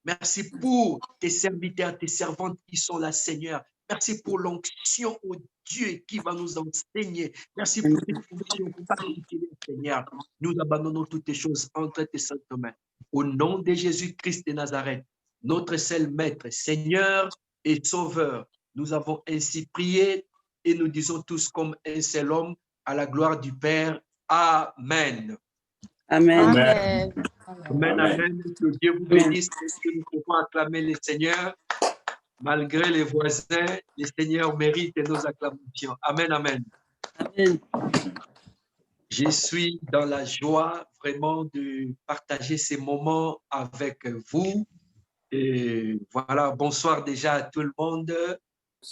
Merci pour tes serviteurs, tes servantes qui sont là, Seigneur. Merci pour l'onction, au Dieu, qui va nous enseigner. Merci pour cette onction particulière, Seigneur. Nous abandonnons toutes les choses entre tes saintes mains. Au nom de Jésus-Christ de Nazareth, notre seul Maître, Seigneur et Sauveur, nous avons ainsi prié et nous disons tous comme un seul homme, à la gloire du Père. Amen. Amen. Amen. Amen, amen. Que Dieu vous bénisse. Que nous pouvons acclamer le Seigneur. Malgré les voisins, le Seigneur mérite nos acclamations. Amen, amen. Amen. Je suis dans la joie vraiment de partager ces moments avec vous. Et voilà, bonsoir déjà à tout le monde.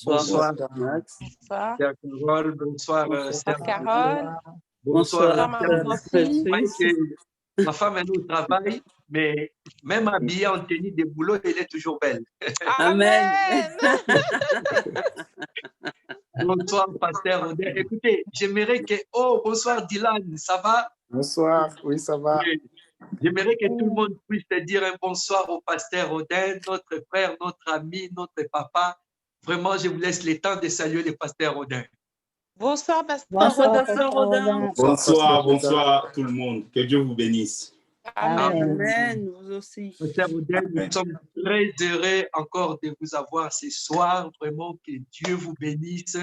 Bonsoir, Max. Bonsoir. Sœur Carole. Bonsoir, Sœur Carole. Bonsoir, Maman Sophie. Ma femme est au travail, mais même habillée en tenue de boulot, elle est toujours belle. Amen. Bonsoir, pasteur Odin. Écoutez, j'aimerais que... Oh, bonsoir, Dylan, ça va? Bonsoir, oui, ça va. Oui. J'aimerais que tout le monde puisse dire un bonsoir au pasteur Odin, notre frère, notre ami, notre papa. Vraiment, je vous laisse le temps de saluer le pasteur Odin. Bonsoir, pasteur. Bonsoir, pasteur Rodin. Bonsoir, bonsoir tout le monde. Que Dieu vous bénisse. Amen. Amen. Vous aussi. Pasteur Odin, nous sommes très heureux encore de vous avoir ce soir. Vraiment, que Dieu vous bénisse.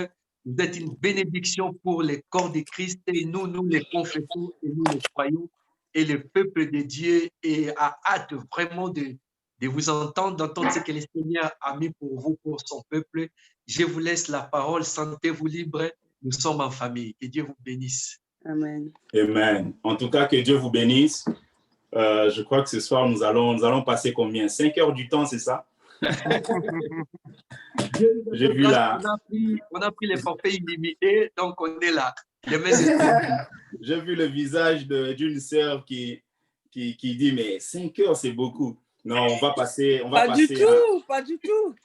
Vous êtes une bénédiction pour le corps de Christ et nous les confessons et nous les croyons. Et le peuple de Dieu a hâte vraiment de vous entendre, d'entendre ce que le Seigneur a mis pour vous, pour son peuple. Je vous laisse la parole. Sentez-vous libre. Nous sommes en famille. Que Dieu vous bénisse. Amen. Amen. En tout cas, que Dieu vous bénisse. Je crois que ce soir, nous allons passer combien? 5 heures du temps, c'est ça? J'ai vu là. On a pris les forfaits illimités, donc on est là. J'ai vu le visage d'une sœur qui dit, mais 5 heures, c'est beaucoup. Non, on va passer. Pas du tout.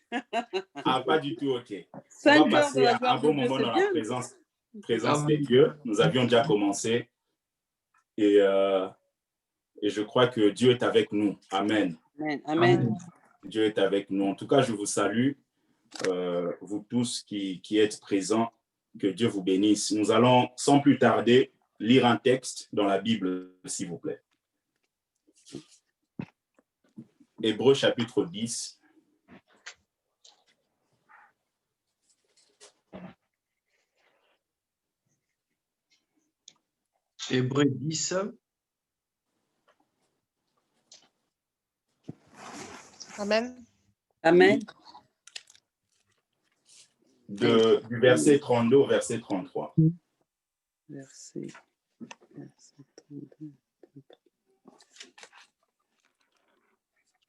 Ah, pas du tout, ok. 5 on va passer heures un bon moment dans la présence de Dieu. Nous avions déjà commencé. Et je crois que Dieu est avec nous. Amen. Amen. Amen. Dieu est avec nous. En tout cas, je vous salue, vous tous qui êtes présents. Que Dieu vous bénisse. Nous allons, sans plus tarder, lire un texte dans la Bible, s'il vous plaît. Hébreux chapitre 10. Hébreux 10. Amen. Amen. Du verset 32 au verset 33. Verset 32.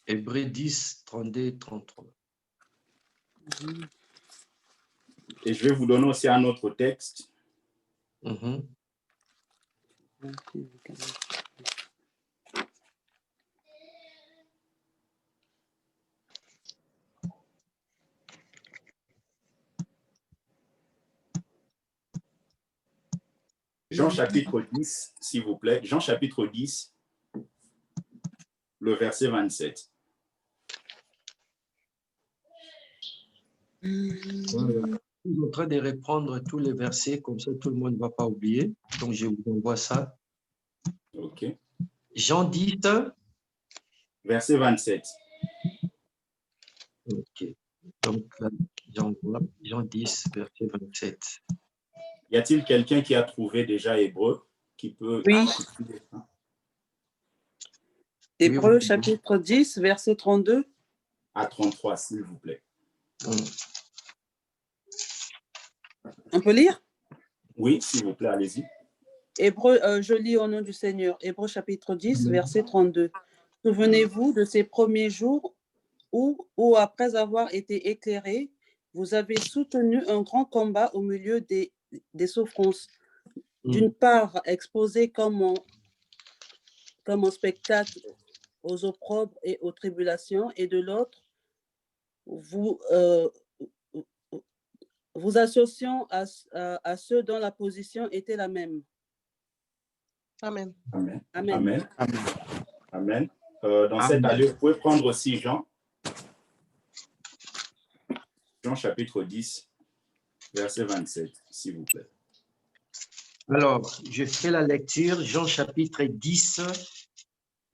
Hébreux 10, 32 et 33. Et je vais vous donner aussi un autre texte. Jean chapitre 10, s'il vous plaît. Jean chapitre 10, le verset 27. Voilà. Je suis en train de reprendre tous les versets, comme ça tout le monde ne va pas oublier. Donc je vous envoie ça. Ok. Jean 10. Verset 27. Ok. Donc j'envoie Jean 10, verset 27. Y a-t-il quelqu'un qui a trouvé déjà Hébreux qui peut... Oui. Hébreux Oui, chapitre 10, verset 32. À 33, s'il vous plaît. On peut lire? Oui, s'il vous plaît, allez-y. Hébreux, je lis au nom du Seigneur. Hébreux chapitre 10, verset 32. Souvenez-vous de ces premiers jours où, après avoir été éclairés, vous avez soutenu un grand combat au milieu des souffrances. D'une part, exposé comme un spectacle aux opprobres et aux tribulations, et de l'autre, vous associant à ceux dont la position était la même. Amen. Amen. Amen. Amen. Amen. dans cette allée. Vous pouvez prendre aussi Jean. Jean chapitre 10, verset 27, s'il vous plaît. Alors, je fais la lecture. Jean chapitre 10,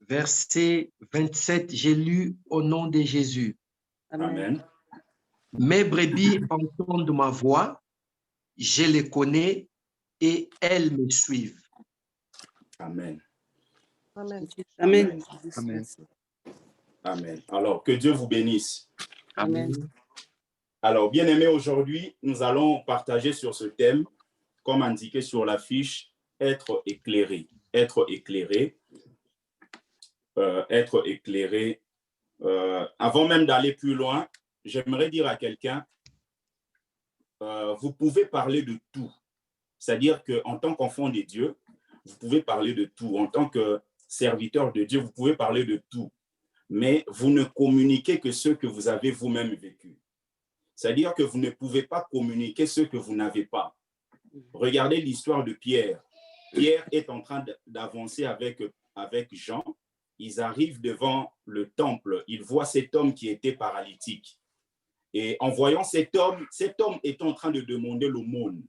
verset 27. J'ai lu au nom de Jésus. Amen. Mes brebis entendent ma voix, je les connais et elles me suivent. Amen. Amen. Amen. Amen. Amen. Alors, que Dieu vous bénisse. Amen. Alors, bien aimés, aujourd'hui, nous allons partager sur ce thème, comme indiqué sur l'affiche, être éclairé. Être éclairé. Être éclairé. Avant même d'aller plus loin, j'aimerais dire à quelqu'un, vous pouvez parler de tout. C'est-à-dire qu'en tant qu'enfant de Dieu, vous pouvez parler de tout. En tant que serviteur de Dieu, vous pouvez parler de tout. Mais vous ne communiquez que ce que vous avez vous-même vécu. C'est-à-dire que vous ne pouvez pas communiquer ce que vous n'avez pas. Regardez l'histoire de Pierre. Pierre est en train d'avancer avec Jean. Ils arrivent devant le temple. Ils voient cet homme qui était paralytique. Et en voyant cet homme est en train de demander l'aumône.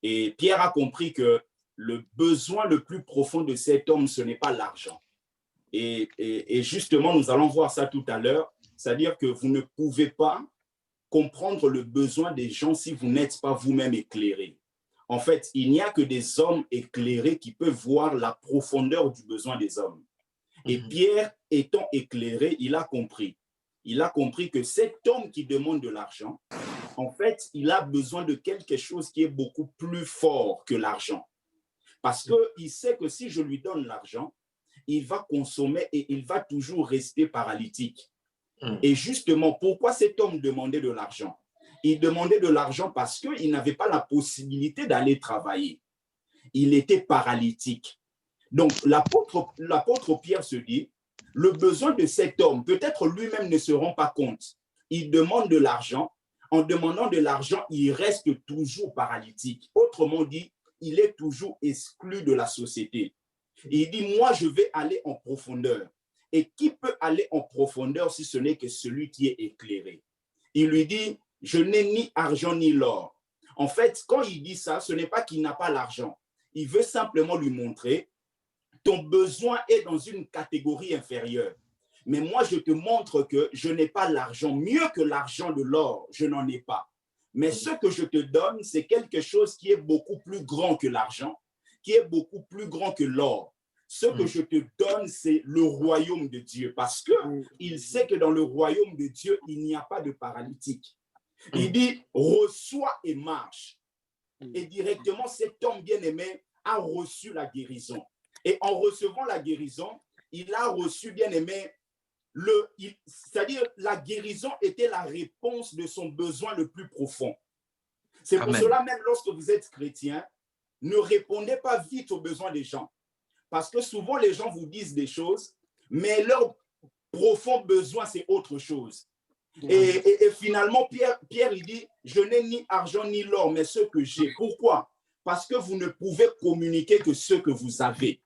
Et Pierre a compris que le besoin le plus profond de cet homme, ce n'est pas l'argent. Et justement, nous allons voir ça tout à l'heure. C'est-à-dire que vous ne pouvez pas comprendre le besoin des gens si vous n'êtes pas vous-même éclairé. En fait, il n'y a que des hommes éclairés qui peuvent voir la profondeur du besoin des hommes. Et Pierre, étant éclairé, il a compris. Il a compris que cet homme qui demande de l'argent, en fait, il a besoin de quelque chose qui est beaucoup plus fort que l'argent. Parce qu'il sait que si je lui donne l'argent, il va consommer et il va toujours rester paralytique. Et justement, pourquoi cet homme demandait de l'argent? Il demandait de l'argent parce qu'il n'avait pas la possibilité d'aller travailler. Il était paralytique. Donc, l'apôtre Pierre se dit, le besoin de cet homme, peut-être lui-même ne se rend pas compte. Il demande de l'argent. En demandant de l'argent, il reste toujours paralytique. Autrement dit, il est toujours exclu de la société. Et il dit, moi, je vais aller en profondeur. Et qui peut aller en profondeur si ce n'est que celui qui est éclairé? Il lui dit, je n'ai ni argent ni l'or. En fait, quand il dit ça, ce n'est pas qu'il n'a pas l'argent. Il veut simplement lui montrer, ton besoin est dans une catégorie inférieure. Mais moi, je te montre que je n'ai pas l'argent. Mieux que l'argent de l'or, je n'en ai pas. Mais ce que je te donne, c'est quelque chose qui est beaucoup plus grand que l'argent, qui est beaucoup plus grand que l'or. Ce que je te donne, c'est le royaume de Dieu. Parce qu'il sait que dans le royaume de Dieu, il n'y a pas de paralytique. Il dit, reçois et marche. Et directement, cet homme bien-aimé a reçu la guérison. Et en recevant la guérison, il a reçu, bien-aimé, c'est-à-dire la guérison était la réponse de son besoin le plus profond. C'est pour cela, même lorsque vous êtes chrétien, ne répondez pas vite aux besoins des gens. Parce que souvent, les gens vous disent des choses, mais leur profond besoin, c'est autre chose. Et finalement, Pierre, il dit, je n'ai ni argent ni l'or, mais ce que j'ai. Pourquoi? Parce que vous ne pouvez communiquer que ce que vous avez.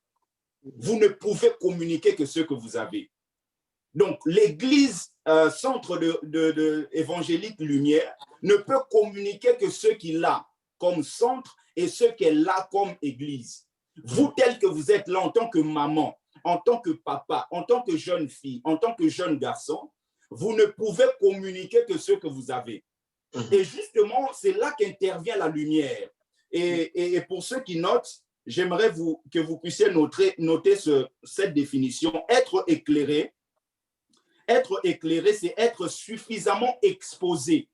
Vous ne pouvez communiquer que ce que vous avez. Donc, l'Église, centre de évangélique lumière, ne peut communiquer que ce qu'il a comme centre et ce qu'elle a comme Église. Vous, tel que vous êtes là en tant que maman, en tant que papa, en tant que jeune fille, en tant que jeune garçon, vous ne pouvez communiquer que ce que vous avez. Et justement, c'est là qu'intervient la lumière. Et pour ceux qui notent, j'aimerais que vous puissiez noter cette définition. Être éclairé, c'est être suffisamment exposé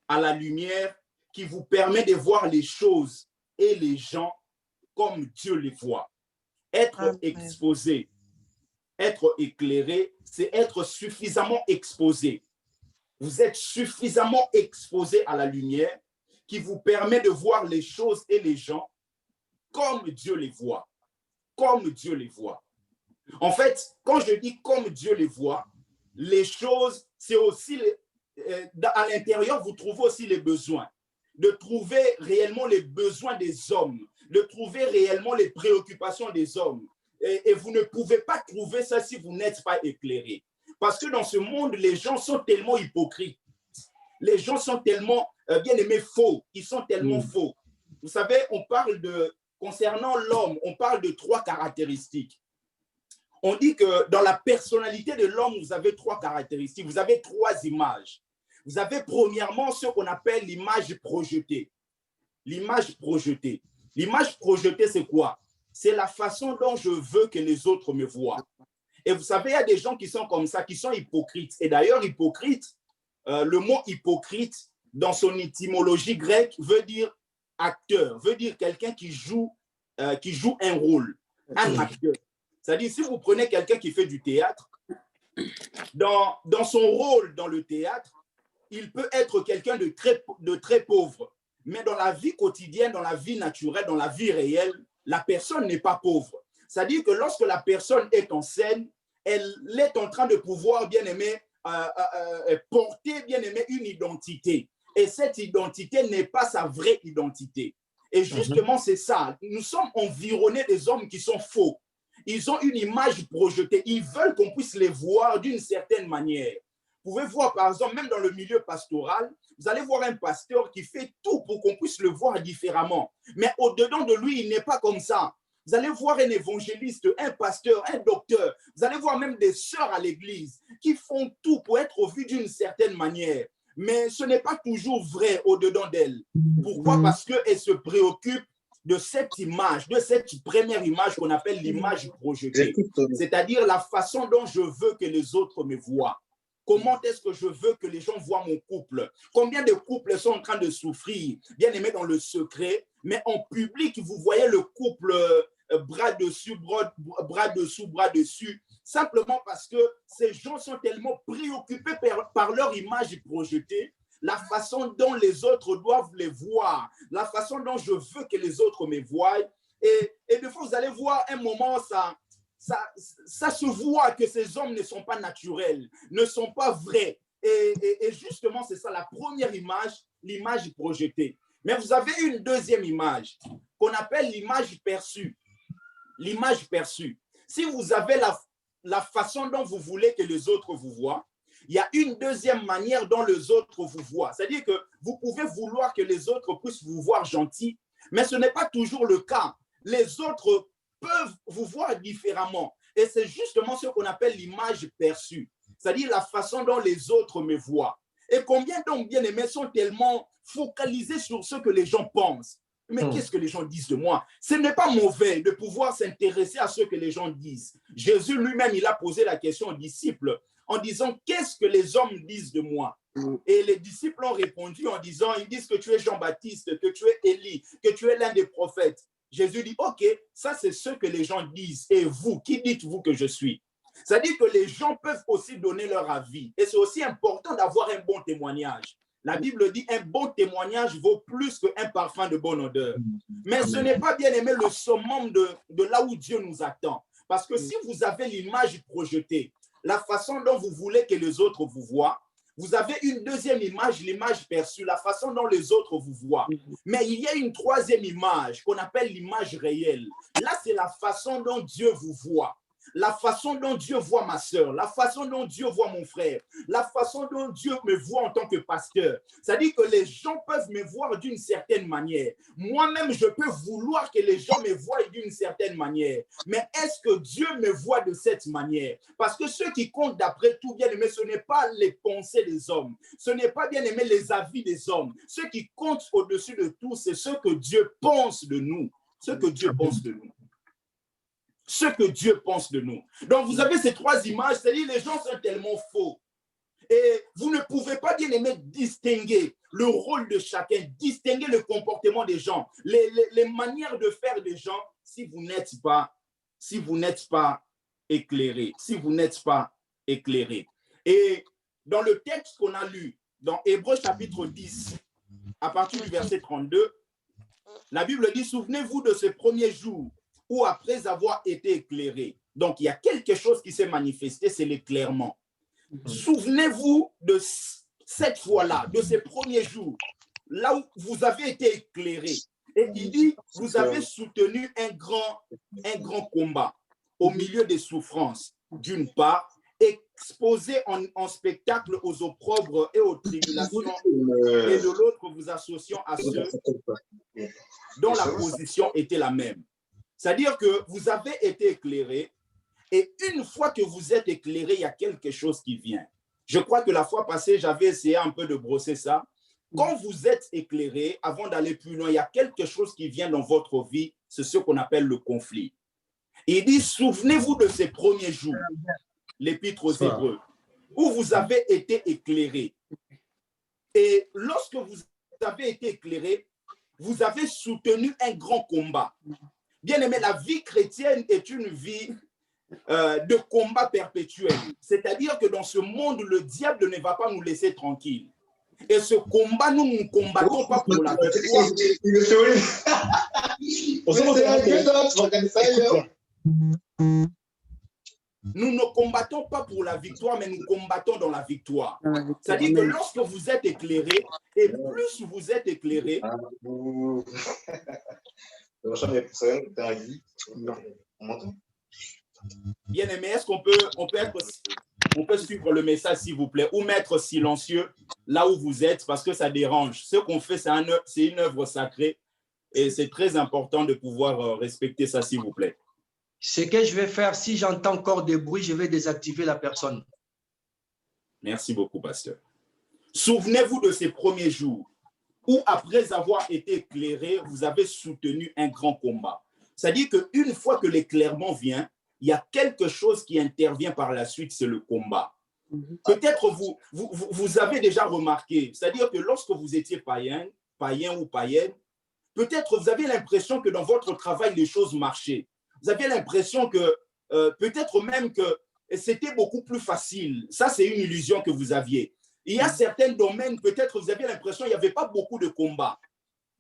à la lumière qui vous permet de voir les choses et les gens comme Dieu les voit. Être exposé, être éclairé, c'est être suffisamment exposé. Vous êtes suffisamment exposé à la lumière qui vous permet de voir les choses et les gens comme Dieu les voit. Comme Dieu les voit. En fait, quand je dis comme Dieu les voit, les choses, c'est aussi, à l'intérieur, vous trouvez aussi les besoins. De trouver réellement les besoins des hommes, de trouver réellement les préoccupations des hommes. et vous ne pouvez pas trouver ça si vous n'êtes pas éclairé. Parce que dans ce monde, les gens sont tellement hypocrites. Les gens sont tellement, bien aimés, faux. Ils sont tellement faux. Vous savez, concernant l'homme, on parle de 3 caractéristiques. On dit que dans la personnalité de l'homme, vous avez 3 caractéristiques. Vous avez 3 images. Vous avez premièrement ce qu'on appelle l'image projetée. L'image projetée. L'image projetée, c'est quoi? C'est la façon dont je veux que les autres me voient. Et vous savez, il y a des gens qui sont comme ça, qui sont hypocrites. Et d'ailleurs, hypocrite, le mot hypocrite, dans son étymologie grecque, veut dire acteur, veut dire quelqu'un qui joue un rôle, un acteur. C'est-à-dire, si vous prenez quelqu'un qui fait du théâtre, dans son rôle dans le théâtre, il peut être quelqu'un de très pauvre. Mais dans la vie quotidienne, dans la vie naturelle, dans la vie réelle, la personne n'est pas pauvre. C'est-à-dire que lorsque la personne est en scène, elle est en train de pouvoir, bien aimé, porter, bien aimé, une identité. Et cette identité n'est pas sa vraie identité. Et justement, c'est ça. Nous sommes environnés des hommes qui sont faux. Ils ont une image projetée. Ils veulent qu'on puisse les voir d'une certaine manière. Vous pouvez voir, par exemple, même dans le milieu pastoral, vous allez voir un pasteur qui fait tout pour qu'on puisse le voir différemment. Mais au-dedans de lui, il n'est pas comme ça. Vous allez voir un évangéliste, un pasteur, un docteur. Vous allez voir même des sœurs à l'église qui font tout pour être vus d'une certaine manière. Mais ce n'est pas toujours vrai au-dedans d'elles. Pourquoi? Parce qu'elles se préoccupent de cette image, de cette première image qu'on appelle l'image projetée. C'est-à-dire la façon dont je veux que les autres me voient. Comment est-ce que je veux que les gens voient mon couple? Combien de couples sont en train de souffrir, bien aimés dans le secret, mais en public, vous voyez le couple bras dessus, bras dessous, bras dessus, simplement parce que ces gens sont tellement préoccupés par leur image projetée, la façon dont les autres doivent les voir, la façon dont je veux que les autres me voient. Et des fois, vous allez voir un moment, ça se voit que ces hommes ne sont pas naturels, ne sont pas vrais. Et justement, c'est ça la première image, l'image projetée. Mais vous avez une deuxième image qu'on appelle l'image perçue. L'image perçue. Si vous avez la façon dont vous voulez que les autres vous voient, il y a une deuxième manière dont les autres vous voient. C'est-à-dire que vous pouvez vouloir que les autres puissent vous voir gentil, mais ce n'est pas toujours le cas. Les autres peuvent vous voir différemment. Et c'est justement ce qu'on appelle l'image perçue, c'est-à-dire la façon dont les autres me voient. Et combien donc, bien aimés, sont tellement focalisés sur ce que les gens pensent. Mais qu'est-ce que les gens disent de moi? Ce n'est pas mauvais de pouvoir s'intéresser à ce que les gens disent. Jésus lui-même, il a posé la question aux disciples en disant, qu'est-ce que les hommes disent de moi? Et les disciples ont répondu en disant, ils disent que tu es Jean-Baptiste, que tu es Élie, que tu es l'un des prophètes. Jésus dit, ok, ça c'est ce que les gens disent. Et vous, qui dites-vous que je suis? C'est-à-dire que les gens peuvent aussi donner leur avis. Et c'est aussi important d'avoir un bon témoignage. La Bible dit, un bon témoignage vaut plus qu'un parfum de bonne odeur. Mais ce n'est pas, bien aimé, le summum de là où Dieu nous attend. Parce que si vous avez l'image projetée, la façon dont vous voulez que les autres vous voient, vous avez une deuxième image, l'image perçue, la façon dont les autres vous voient. Mais il y a une troisième image qu'on appelle l'image réelle. Là, c'est la façon dont Dieu vous voit. La façon dont Dieu voit ma sœur, la façon dont Dieu voit mon frère, la façon dont Dieu me voit en tant que pasteur. C'est-à-dire que les gens peuvent me voir d'une certaine manière. Moi-même, je peux vouloir que les gens me voient d'une certaine manière. Mais est-ce que Dieu me voit de cette manière? Parce que ce qui compte d'après tout, bien aimé, ce n'est pas les pensées des hommes. Ce n'est pas, bien aimé, les avis des hommes. Ce qui compte au-dessus de tout, c'est ce que Dieu pense de nous. Ce que Dieu pense de nous. Ce que Dieu pense de nous. Donc, vous avez ces trois images, c'est-à-dire les gens sont tellement faux. Et vous ne pouvez pas, bien aimé, distinguer le rôle de chacun, distinguer le comportement des gens, les manières de faire des gens si vous n'êtes pas éclairé, si vous n'êtes pas éclairé. Et dans le texte qu'on a lu, dans Hébreux chapitre 10, à partir du verset 32, la Bible dit, souvenez-vous de ce premier jour où après avoir été éclairé. Donc, il y a quelque chose qui s'est manifesté, c'est l'éclairement. Souvenez-vous de cette fois-là, de ces premiers jours, là où vous avez été éclairé. Et il dit, vous avez soutenu un grand combat. au milieu des souffrances, d'une part, exposés en spectacle aux opprobres et aux tribulations, et de l'autre, vous associant à ceux dont la position était la même. C'est-à-dire que vous avez été éclairés, et une fois que vous êtes éclairés, il y a quelque chose qui vient. Je crois que la fois passée, j'avais essayé un peu de brosser ça. Quand vous êtes éclairés, avant d'aller plus loin, il y a quelque chose qui vient dans votre vie, c'est ce qu'on appelle le conflit. Il dit, souvenez-vous de ces premiers jours, l'Épître aux Hébreux, où vous avez été éclairés. Et lorsque vous avez été éclairés, vous avez soutenu un grand combat. Bien aimé, la vie chrétienne est une vie de combat perpétuel. C'est-à-dire que dans ce monde, le diable ne va pas nous laisser tranquilles. Et ce combat, nous ne combattons pas pour la victoire. Nous ne combattons pas pour la victoire, mais nous combattons dans la victoire. C'est-à-dire que lorsque vous êtes éclairé, et plus vous êtes éclairé, bien aimé, est-ce qu'on peut suivre le message, s'il vous plaît, ou mettre silencieux là où vous êtes, parce que ça dérange. Ce qu'on fait, c'est une œuvre sacrée, et c'est très important de pouvoir respecter ça, s'il vous plaît. Ce que je vais faire, si j'entends encore des bruits, je vais désactiver la personne. Merci beaucoup, pasteur. Souvenez-vous de ces premiers jours où, après avoir été éclairé, vous avez soutenu un grand combat. C'est-à-dire qu'une fois que l'éclairement vient, il y a quelque chose qui intervient par la suite, c'est le combat. Peut-être vous avez déjà remarqué, c'est-à-dire que lorsque vous étiez païen ou païenne, peut-être vous avez l'impression que dans votre travail, les choses marchaient. Vous avez l'impression que peut-être même que c'était beaucoup plus facile. Ça, c'est une illusion que vous aviez. Il y a certains domaines, peut-être vous avez l'impression qu'il n'y avait pas beaucoup de combats.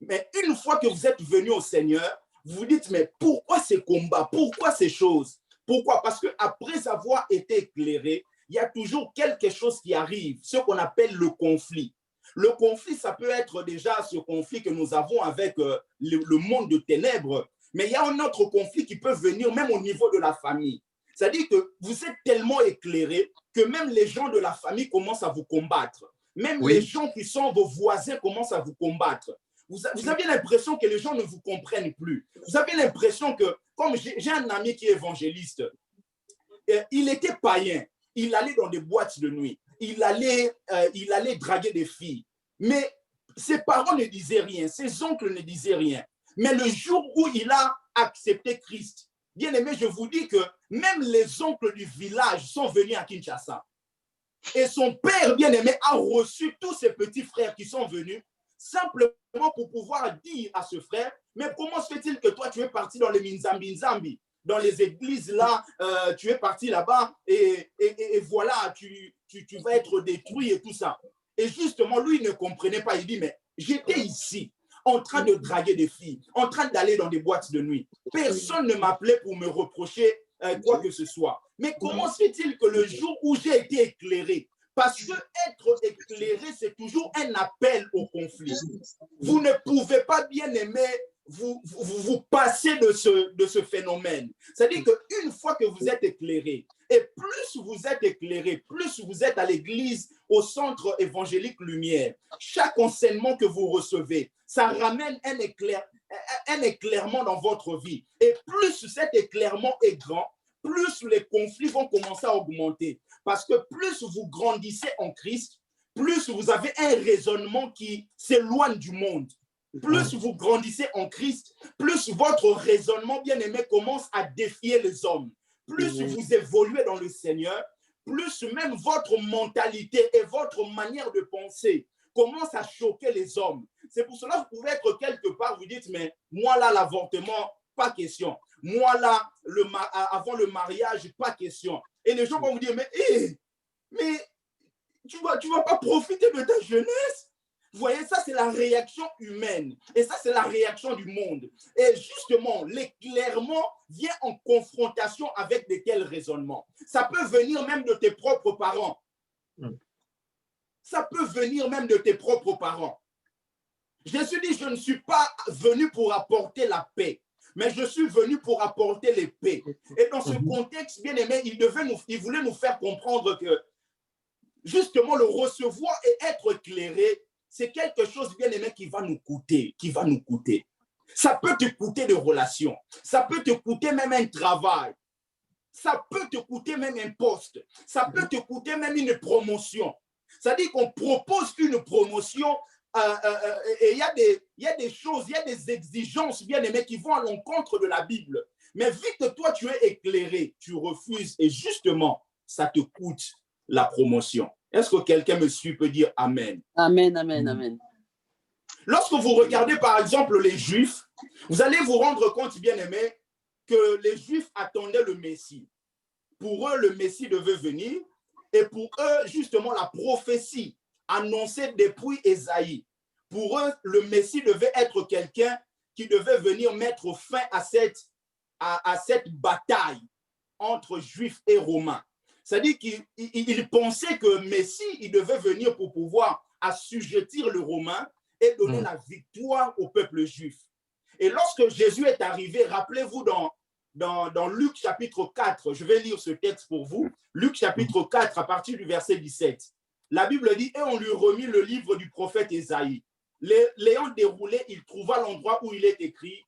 Mais une fois que vous êtes venu au Seigneur, vous vous dites, mais pourquoi ces combats? Pourquoi ces choses? Pourquoi? Parce qu'après avoir été éclairé, il y a toujours quelque chose qui arrive, ce qu'on appelle le conflit. Le conflit, ça peut être déjà ce conflit que nous avons avec le monde de ténèbres, mais il y a un autre conflit qui peut venir même au niveau de la famille. C'est-à-dire que vous êtes tellement éclairés que même les gens de la famille commencent à vous combattre. Même les gens qui sont vos voisins commencent à vous combattre. Vous avez l'impression que les gens ne vous comprennent plus. Vous avez l'impression que, comme j'ai un ami qui est évangéliste, il était païen, il allait dans des boîtes de nuit, il allait draguer des filles. Mais ses parents ne disaient rien, ses oncles ne disaient rien. Mais le jour où il a accepté Christ, bien aimé, je vous dis que même les oncles du village sont venus à Kinshasa. Et son père, bien aimé, a reçu tous ses petits frères qui sont venus simplement pour pouvoir dire à ce frère, mais comment se fait-il que toi, tu es parti dans les Minzambi, dans les églises là, tu es parti là-bas et voilà, tu vas être détruit et tout ça. Et justement, lui, il ne comprenait pas. Il dit, mais j'étais ici, en train de draguer des filles, en train d'aller dans des boîtes de nuit. Personne ne m'appelait pour me reprocher quoi que ce soit. Mais comment se fait-il que le jour où j'ai été éclairé, parce que être éclairé, c'est toujours un appel au conflit. Vous ne pouvez pas, bien aimer, vous passer de ce phénomène. C'est-à-dire qu'une fois que vous êtes éclairé, et plus vous êtes éclairé, plus vous êtes à l'église, au centre évangélique Lumière, chaque enseignement que vous recevez, ça ramène un éclairement dans votre vie. Et plus cet éclairement est grand, plus les conflits vont commencer à augmenter. Parce que plus vous grandissez en Christ, plus vous avez un raisonnement qui s'éloigne du monde. Plus vous grandissez en Christ, plus votre raisonnement, bien aimé, commence à défier les hommes. Plus vous évoluez dans le Seigneur, plus même votre mentalité et votre manière de penser commence à choquer les hommes. C'est pour cela que vous pouvez être quelque part, vous dites, mais moi là, l'avortement, pas question. Moi là, avant le mariage, pas question. Et les gens vont vous dire, mais tu vas pas profiter de ta jeunesse. Vous voyez, ça, c'est la réaction humaine. Et ça, c'est la réaction du monde. Et justement, l'éclairement vient en confrontation avec de tels raisonnements. Ça peut venir même de tes propres parents. Ça peut venir même de tes propres parents. Jésus dit, je ne suis pas venu pour apporter la paix. mais je suis venu pour apporter les paix. Et dans ce contexte, bien aimé, il voulait nous faire comprendre que justement le recevoir et être éclairé, c'est quelque chose, bien aimé, qui va nous coûter, Ça peut te coûter des relations, ça peut te coûter même un travail, ça peut te coûter même un poste, ça peut te coûter même une promotion. C'est-à-dire qu'on propose une promotion et il y a des choses, il y a des exigences, bien aimées, qui vont à l'encontre de la Bible. Mais vu que toi, tu es éclairé, tu refuses et justement, ça te coûte la promotion. Est-ce que quelqu'un me suit, peut dire Amen? Amen, amen, amen. Lorsque vous regardez par exemple les Juifs, vous allez vous rendre compte, bien aimé, que les Juifs attendaient le Messie. Pour eux, le Messie devait venir et pour eux, justement, la prophétie annoncée depuis Ésaïe. Pour eux, le Messie devait être quelqu'un qui devait venir mettre fin à cette bataille entre Juifs et Romains. C'est-à-dire qu'ils pensaient que le Messie, il devait venir pour pouvoir assujettir le Romain et donner la victoire au peuple juif. Et lorsque Jésus est arrivé, rappelez-vous dans Luc chapitre 4, je vais lire ce texte pour vous, Luc chapitre 4 à partir du verset 17. La Bible dit, et on lui remit le livre du prophète Ésaïe. L'ayant déroulé, il trouva l'endroit où il est écrit,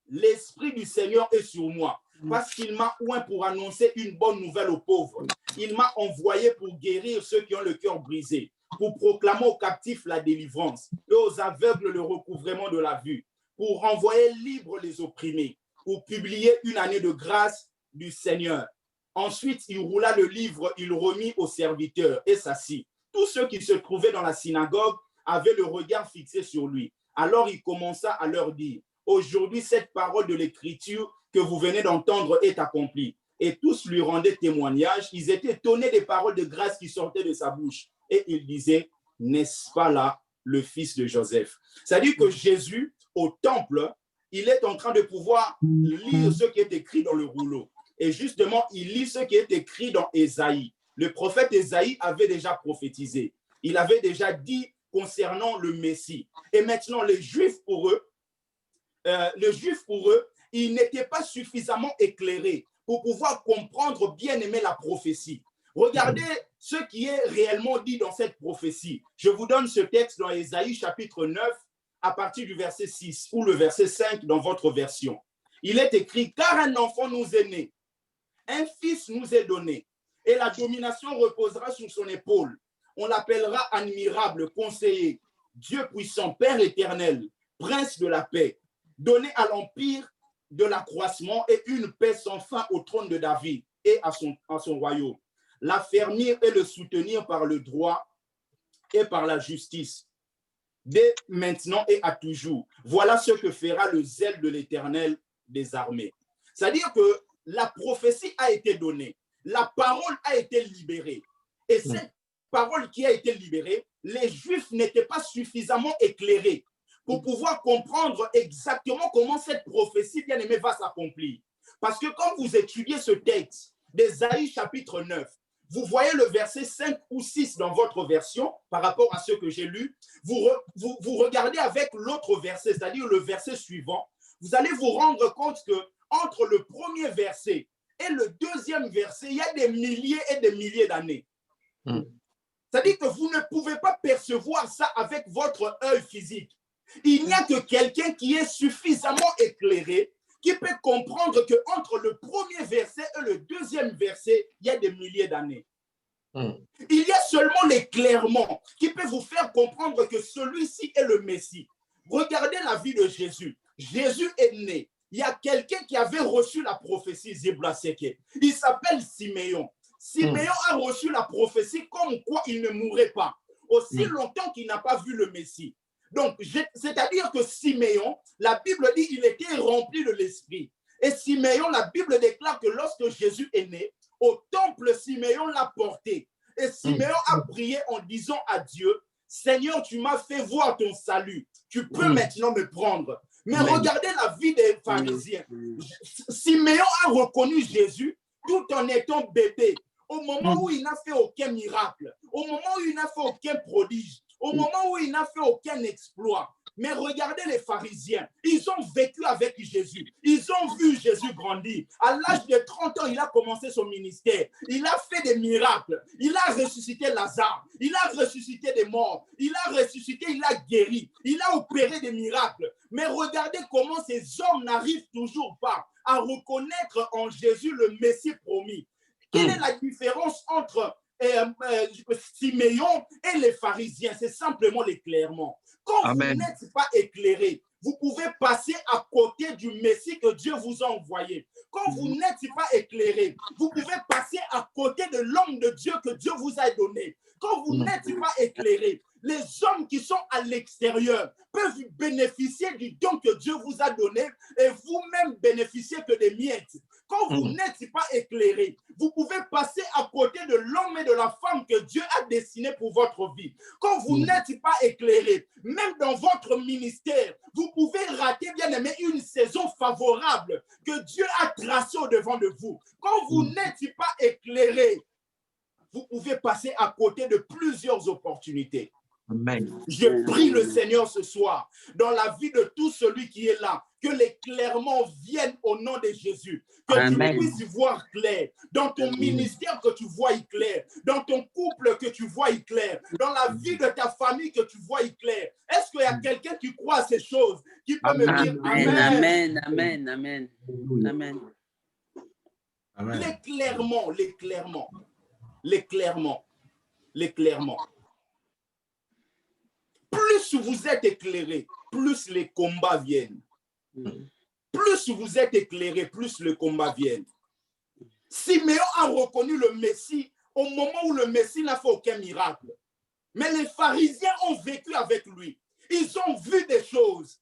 l'Esprit du Seigneur est sur moi, parce qu'il m'a oint pour annoncer une bonne nouvelle aux pauvres. Il m'a envoyé pour guérir ceux qui ont le cœur brisé, pour proclamer aux captifs la délivrance et aux aveugles le recouvrement de la vue, pour renvoyer libres les opprimés, pour publier une année de grâce du Seigneur. Ensuite, il roula le livre, il remit aux serviteurs et s'assit. Tous ceux qui se trouvaient dans la synagogue avaient le regard fixé sur lui. Alors il commença à leur dire, aujourd'hui, cette parole de l'Écriture que vous venez d'entendre est accomplie. Et tous lui rendaient témoignage. Ils étaient étonnés des paroles de grâce qui sortaient de sa bouche. Et ils disaient, n'est-ce pas là le fils de Joseph? C'est-à-dire que Jésus, au temple, il est en train de pouvoir lire ce qui est écrit dans le rouleau. Et justement, il lit ce qui est écrit dans Ésaïe. Le prophète Ésaïe avait déjà prophétisé. Il avait déjà dit concernant le Messie. Et maintenant, les Juifs, pour eux, ils n'étaient pas suffisamment éclairés pour pouvoir comprendre, bien aimer la prophétie. Regardez ce qui est réellement dit dans cette prophétie. Je vous donne ce texte dans Ésaïe chapitre 9 à partir du verset 6 ou le verset 5 dans votre version. Il est écrit, car un enfant nous est né, un fils nous est donné, et la domination reposera sur son épaule. On l'appellera admirable, conseiller, Dieu puissant, Père éternel, prince de la paix, donné à l'empire de l'accroissement et une paix sans fin au trône de David et à son royaume. L'affermir et le soutenir par le droit et par la justice, dès maintenant et à toujours. Voilà ce que fera le zèle de l'Éternel des armées. C'est-à-dire que la prophétie a été donnée, la parole a été libérée. Et cette parole qui a été libérée, les Juifs n'étaient pas suffisamment éclairés pour pouvoir comprendre exactement comment cette prophétie bien-aimée va s'accomplir. Parce que quand vous étudiez ce texte d'Ésaïe chapitre 9, vous voyez le verset 5 ou 6 dans votre version par rapport à ce que j'ai lu, vous regardez avec l'autre verset, c'est-à-dire le verset suivant, vous allez vous rendre compte que entre le premier verset et le deuxième verset, il y a des milliers et des milliers d'années. C'est-à-dire que vous ne pouvez pas percevoir ça avec votre œil physique. Il n'y a que quelqu'un qui est suffisamment éclairé qui peut comprendre qu'entre le premier verset et le deuxième verset, il y a des milliers d'années. Il y a seulement l'éclairement qui peut vous faire comprendre que celui-ci est le Messie. Regardez la vie de Jésus. Jésus est né. Il y a quelqu'un qui avait reçu la prophétie, Zéblaseke. Il s'appelle Siméon. Siméon a reçu la prophétie comme quoi il ne mourrait pas, aussi longtemps qu'il n'a pas vu le Messie. Donc, c'est-à-dire que Siméon, la Bible dit qu'il était rempli de l'Esprit. Et Siméon, la Bible déclare que lorsque Jésus est né, au temple, Siméon l'a porté. Et Siméon a prié en disant à Dieu, Seigneur, tu m'as fait voir ton salut. Tu peux maintenant me prendre. Mais regardez la vie des pharisiens. Siméon a reconnu Jésus tout en étant bébé. Au moment où il n'a fait aucun miracle, au moment où il n'a fait aucun prodige, au moment où il n'a fait aucun exploit, Mais regardez les pharisiens, ils ont vécu avec Jésus. Ils ont vu Jésus grandir. À l'âge de 30 ans, il a commencé son ministère. Il a fait des miracles. Il a ressuscité Lazare. Il a ressuscité des morts. Il a ressuscité, il a guéri. Il a opéré des miracles. Mais regardez comment ces hommes n'arrivent toujours pas à reconnaître en Jésus le Messie promis. Quelle est la différence entre Siméon et les pharisiens? C'est simplement l'éclairement. Quand Amen. vous n'êtes pas éclairé, vous pouvez passer à côté du Messie que Dieu vous a envoyé. Quand vous n'êtes pas éclairé, vous pouvez passer à côté de l'homme de Dieu que Dieu vous a donné. Quand vous n'êtes pas éclairé, les hommes qui sont à l'extérieur peuvent bénéficier du don que Dieu vous a donné et vous-même bénéficier que des miettes. Quand vous n'êtes pas éclairé, vous pouvez passer à côté de l'homme et de la femme que Dieu a destiné pour votre vie. Quand vous n'êtes pas éclairé, même dans votre ministère, vous pouvez rater, bien aimé, une saison favorable que Dieu a tracée au-devant de vous. Quand vous n'êtes pas éclairé, vous pouvez passer à côté de plusieurs opportunités. Amen. Je prie le Seigneur ce soir, dans la vie de tout celui qui est là, que l'éclairement vienne au nom de Jésus, que Amen. tu puisses voir clair, dans ton ministère que tu vois clair, dans ton couple que tu vois clair, dans la vie de ta famille que tu vois clair. Est-ce qu'il y a quelqu'un qui croit à ces choses, qui peut me dire Amen, amen, amen, amen, amen. L'éclairement. Plus vous êtes éclairé, plus les combats viennent. Plus vous êtes éclairé, plus le combat vient. Siméon a reconnu le Messie au moment où le Messie n'a fait aucun miracle. Mais les pharisiens ont vécu avec lui. Ils ont vu des choses.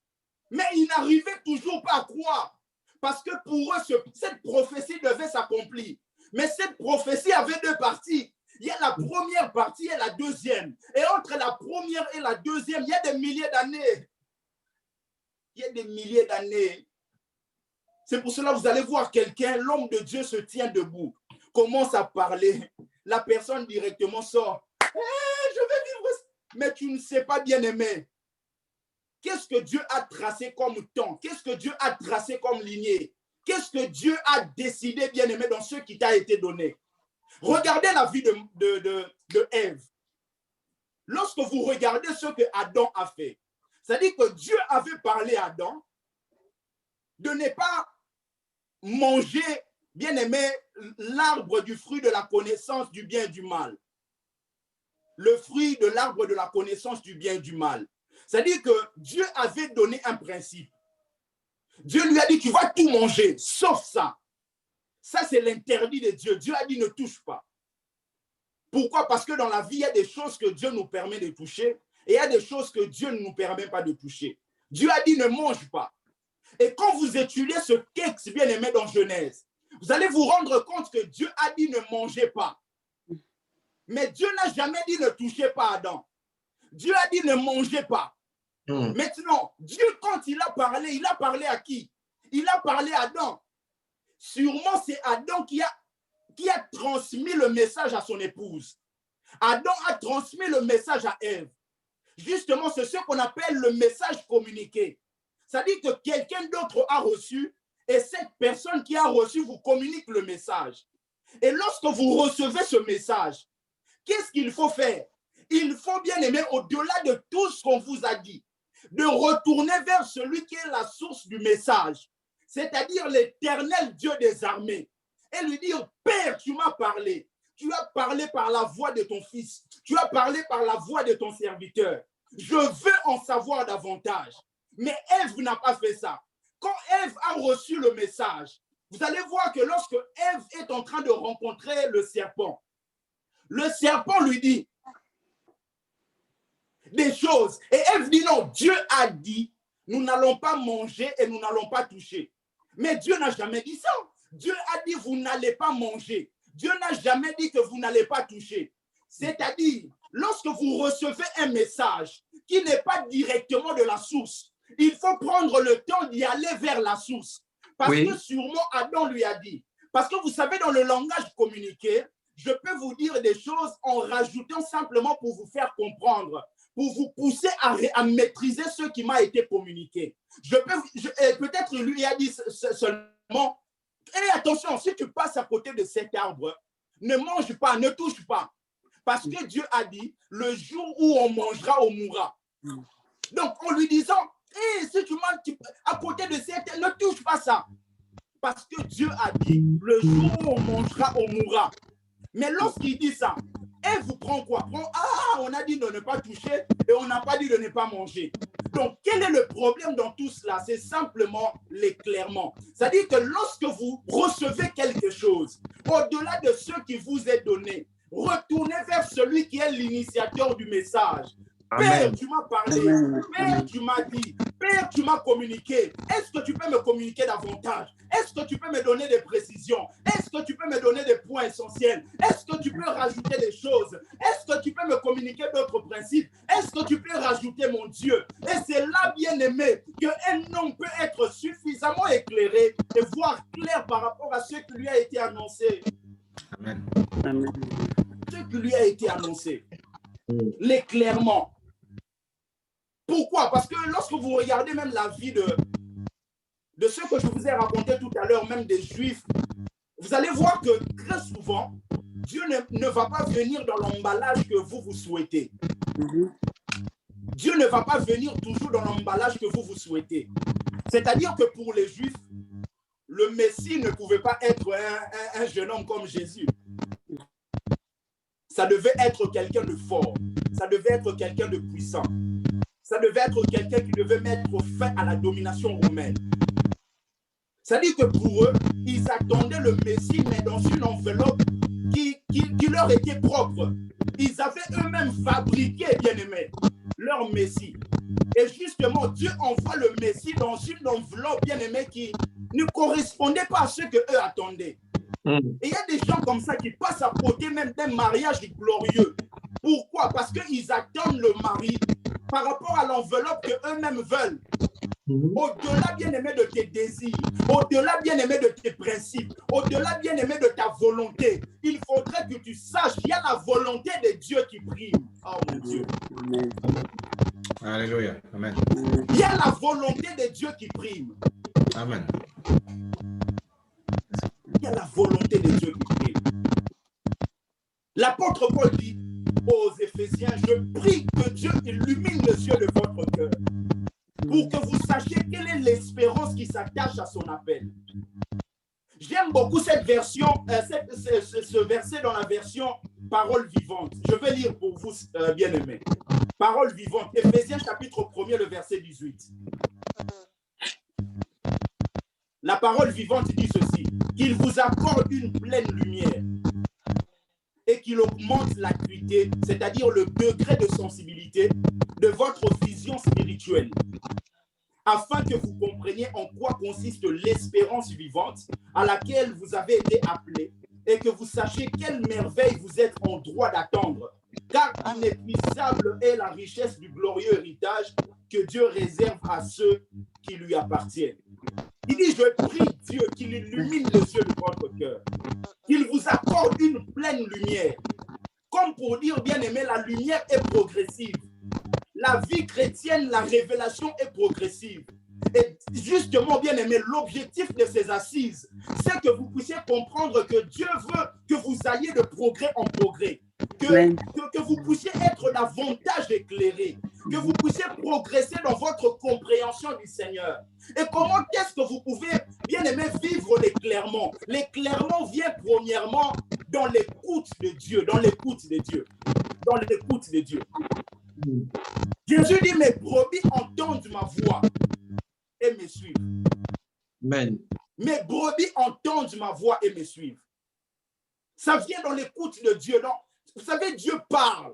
Mais ils n'arrivaient toujours pas à croire. Parce que pour eux, cette prophétie devait s'accomplir. Mais cette prophétie avait deux parties. Il y a la première partie et la deuxième. Et entre la première et la deuxième, il y a des milliers d'années. Il y a des milliers d'années. C'est pour cela que vous allez voir quelqu'un, l'homme de Dieu se tient debout, commence à parler. La personne directement sort. Je vais vivre. Mais tu ne sais pas, bien aimé. Qu'est-ce que Dieu a tracé comme temps? Qu'est-ce que Dieu a tracé comme lignée? Qu'est-ce que Dieu a décidé, bien aimé, dans ce qui t'a été donné? Regardez la vie de Ève. Lorsque vous regardez ce que Adam a fait, c'est-à-dire que Dieu avait parlé à Adam de ne pas manger, bien aimé, l'arbre du fruit de la connaissance du bien et du mal. Le fruit de l'arbre de la connaissance du bien et du mal. C'est-à-dire que Dieu avait donné un principe. Dieu lui a dit, tu vas tout manger, sauf ça. Ça, c'est l'interdit de Dieu. Dieu a dit, ne touche pas. Pourquoi? Parce que dans la vie, il y a des choses que Dieu nous permet de toucher et il y a des choses que Dieu ne nous permet pas de toucher. Dieu a dit, ne mange pas. Et quand vous étudiez ce texte bien aimé dans Genèse, vous allez vous rendre compte que Dieu a dit, ne mangez pas. Mais Dieu n'a jamais dit, ne touchez pas Adam. Dieu a dit, ne mangez pas. Maintenant, Dieu, quand il a parlé à qui? Il a parlé à Adam. Sûrement, c'est Adam qui a transmis le message à son épouse. Adam a transmis le message à Ève. Justement, c'est ce qu'on appelle le message communiqué. C'est-à-dire que quelqu'un d'autre a reçu et cette personne qui a reçu vous communique le message. Et lorsque vous recevez ce message, qu'est-ce qu'il faut faire? Il faut, bien aimer, au-delà de tout ce qu'on vous a dit, de retourner vers celui qui est la source du message, c'est-à-dire l'Éternel Dieu des armées, et lui dire, Père, tu m'as parlé. Tu as parlé par la voix de ton fils. Tu as parlé par la voix de ton serviteur. Je veux en savoir davantage. Mais Ève n'a pas fait ça. Quand Ève a reçu le message, vous allez voir que lorsque Ève est en train de rencontrer le serpent lui dit des choses. Et Ève dit non, Dieu a dit, nous n'allons pas manger et nous n'allons pas toucher. Mais Dieu n'a jamais dit ça. Dieu a dit, vous n'allez pas manger. Dieu n'a jamais dit que vous n'allez pas toucher. C'est-à-dire, lorsque vous recevez un message qui n'est pas directement de la source, il faut prendre le temps d'y aller vers la source. Parce que sûrement Adam lui a dit. Parce que vous savez, dans le langage communiqué, je peux vous dire des choses en rajoutant simplement pour vous faire comprendre, pour vous pousser à maîtriser ce qui m'a été communiqué. Peut-être lui a dit seulement, et attention, si tu passes à côté de cet arbre, ne mange pas, ne touche pas. Parce que Dieu a dit, le jour où on mangera, on mourra. Donc, en lui disant, si tu manges à côté de cet arbre, ne touche pas ça. Parce que Dieu a dit, le jour où on mangera, on mourra. Mais lorsqu'il dit ça, et vous prend quoi? On a dit de ne pas toucher et on n'a pas dit de ne pas manger. Donc, quel est le problème dans tout cela? C'est simplement l'éclairement. C'est-à-dire que lorsque vous recevez quelque chose, au-delà de ce qui vous est donné, retournez vers celui qui est l'initiateur du message. Père, tu m'as parlé. Père, tu m'as dit. Père, tu m'as communiqué. Est-ce que tu peux me communiquer davantage? Est-ce que tu peux me donner des précisions? Est-ce que tu peux me donner des points essentiels? Est-ce que tu peux rajouter des choses? Est-ce que tu peux me communiquer d'autres principes? Est-ce que tu peux rajouter, mon Dieu? Et c'est là, bien aimé, qu'un homme peut être suffisamment éclairé et voir clair par rapport à ce qui lui a été annoncé. Amen. Ce qui lui a été annoncé. L'éclairement. Pourquoi? Parce que lorsque vous regardez même la vie de ce que je vous ai raconté tout à l'heure, même des Juifs, vous allez voir que très souvent, Dieu ne va pas venir dans l'emballage que vous souhaitez. Dieu ne va pas venir toujours dans l'emballage que vous souhaitez. C'est-à-dire que pour les Juifs, le Messie ne pouvait pas être un jeune homme comme Jésus. Ça devait être quelqu'un de fort. Ça devait être quelqu'un de puissant. Ça devait être quelqu'un qui devait mettre fin à la domination romaine. C'est-à-dire que pour eux, ils attendaient le Messie, mais dans une enveloppe qui leur était propre. Ils avaient eux-mêmes fabriqué, bien-aimés, leur Messie. Et justement, Dieu envoie le Messie dans une enveloppe, bien-aimée, qui ne correspondait pas à ce qu'eux attendaient. Et il y a des gens comme ça qui passent à côté même d'un mariage glorieux. Pourquoi? Parce qu'ils attendent le mari par rapport à l'enveloppe qu'eux-mêmes veulent. Au-delà, bien-aimé, de tes désirs, au-delà, bien-aimé, de tes principes, au-delà, bien-aimé, de ta volonté, il faudrait que tu saches qu'il y a la volonté de Dieu qui prime. Oh mon Dieu. Alléluia. Amen. Il y a la volonté de Dieu qui prime. Amen. Il y a la volonté de Dieu qui prime. L'apôtre Paul dit aux Éphésiens, je prie que Dieu illumine les yeux de votre cœur pour que vous sachiez quelle est l'espérance qui s'attache à son appel. J'aime beaucoup cette version, ce verset dans la version Parole vivante. Je vais lire pour vous, bien-aimés. Parole vivante, Éphésiens chapitre 1er, le verset 18. La parole vivante dit ceci, qu'il vous accorde une pleine lumière et qu'il augmente l'acuité, c'est-à-dire le degré de sensibilité de votre vision spirituelle, afin que vous compreniez en quoi consiste l'espérance vivante à laquelle vous avez été appelés et que vous sachiez quelle merveille vous êtes en droit d'attendre, car inépuisable est la richesse du glorieux héritage que Dieu réserve à ceux qui lui appartiennent. Il dit, je prie Dieu qu'il illumine les yeux de votre cœur, qu'il vous accorde une pleine lumière. Comme pour dire, bien-aimé, la lumière est progressive. La vie chrétienne, la révélation est progressive. Et justement, bien-aimé, l'objectif de ces assises, c'est que vous puissiez comprendre que Dieu veut que vous alliez de progrès en progrès. Que vous puissiez être davantage éclairé, que vous puissiez progresser dans votre compréhension du Seigneur. Et comment est-ce que vous pouvez, bien aimé, vivre l'éclairement? L'éclairement vient premièrement dans l'écoute de Dieu, dans l'écoute de Dieu, dans l'écoute de Dieu. Jésus dit, mes brebis entendent ma voix et me suivent. Amen. Mes brebis entendent ma voix et me suivent. Ça vient dans l'écoute de Dieu. Non? Vous savez, Dieu parle.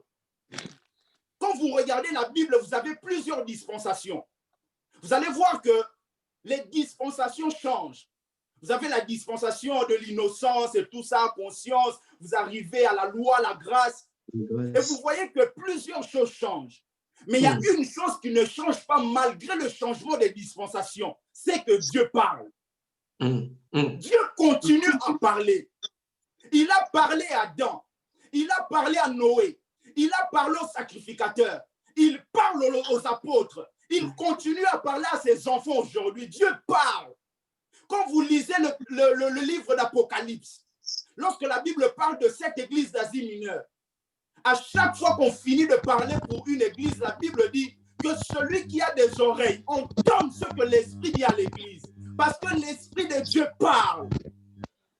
Quand vous regardez la Bible, vous avez plusieurs dispensations. Vous allez voir que les dispensations changent. Vous avez la dispensation de l'innocence et tout ça, conscience. Vous arrivez à la loi, la grâce. Et vous voyez que plusieurs choses changent. Mais il y a une chose qui ne change pas malgré le changement des dispensations. C'est que Dieu parle. Dieu continue à parler. Il a parlé à Adam. Il a parlé à Noé. Il a parlé aux sacrificateurs. Il parle aux apôtres. Il continue à parler à ses enfants aujourd'hui. Dieu parle. Quand vous lisez le livre d'Apocalypse, lorsque la Bible parle de cette église d'Asie mineure, à chaque fois qu'on finit de parler pour une église, la Bible dit que celui qui a des oreilles entende ce que l'Esprit dit à l'église. Parce que l'Esprit de Dieu parle.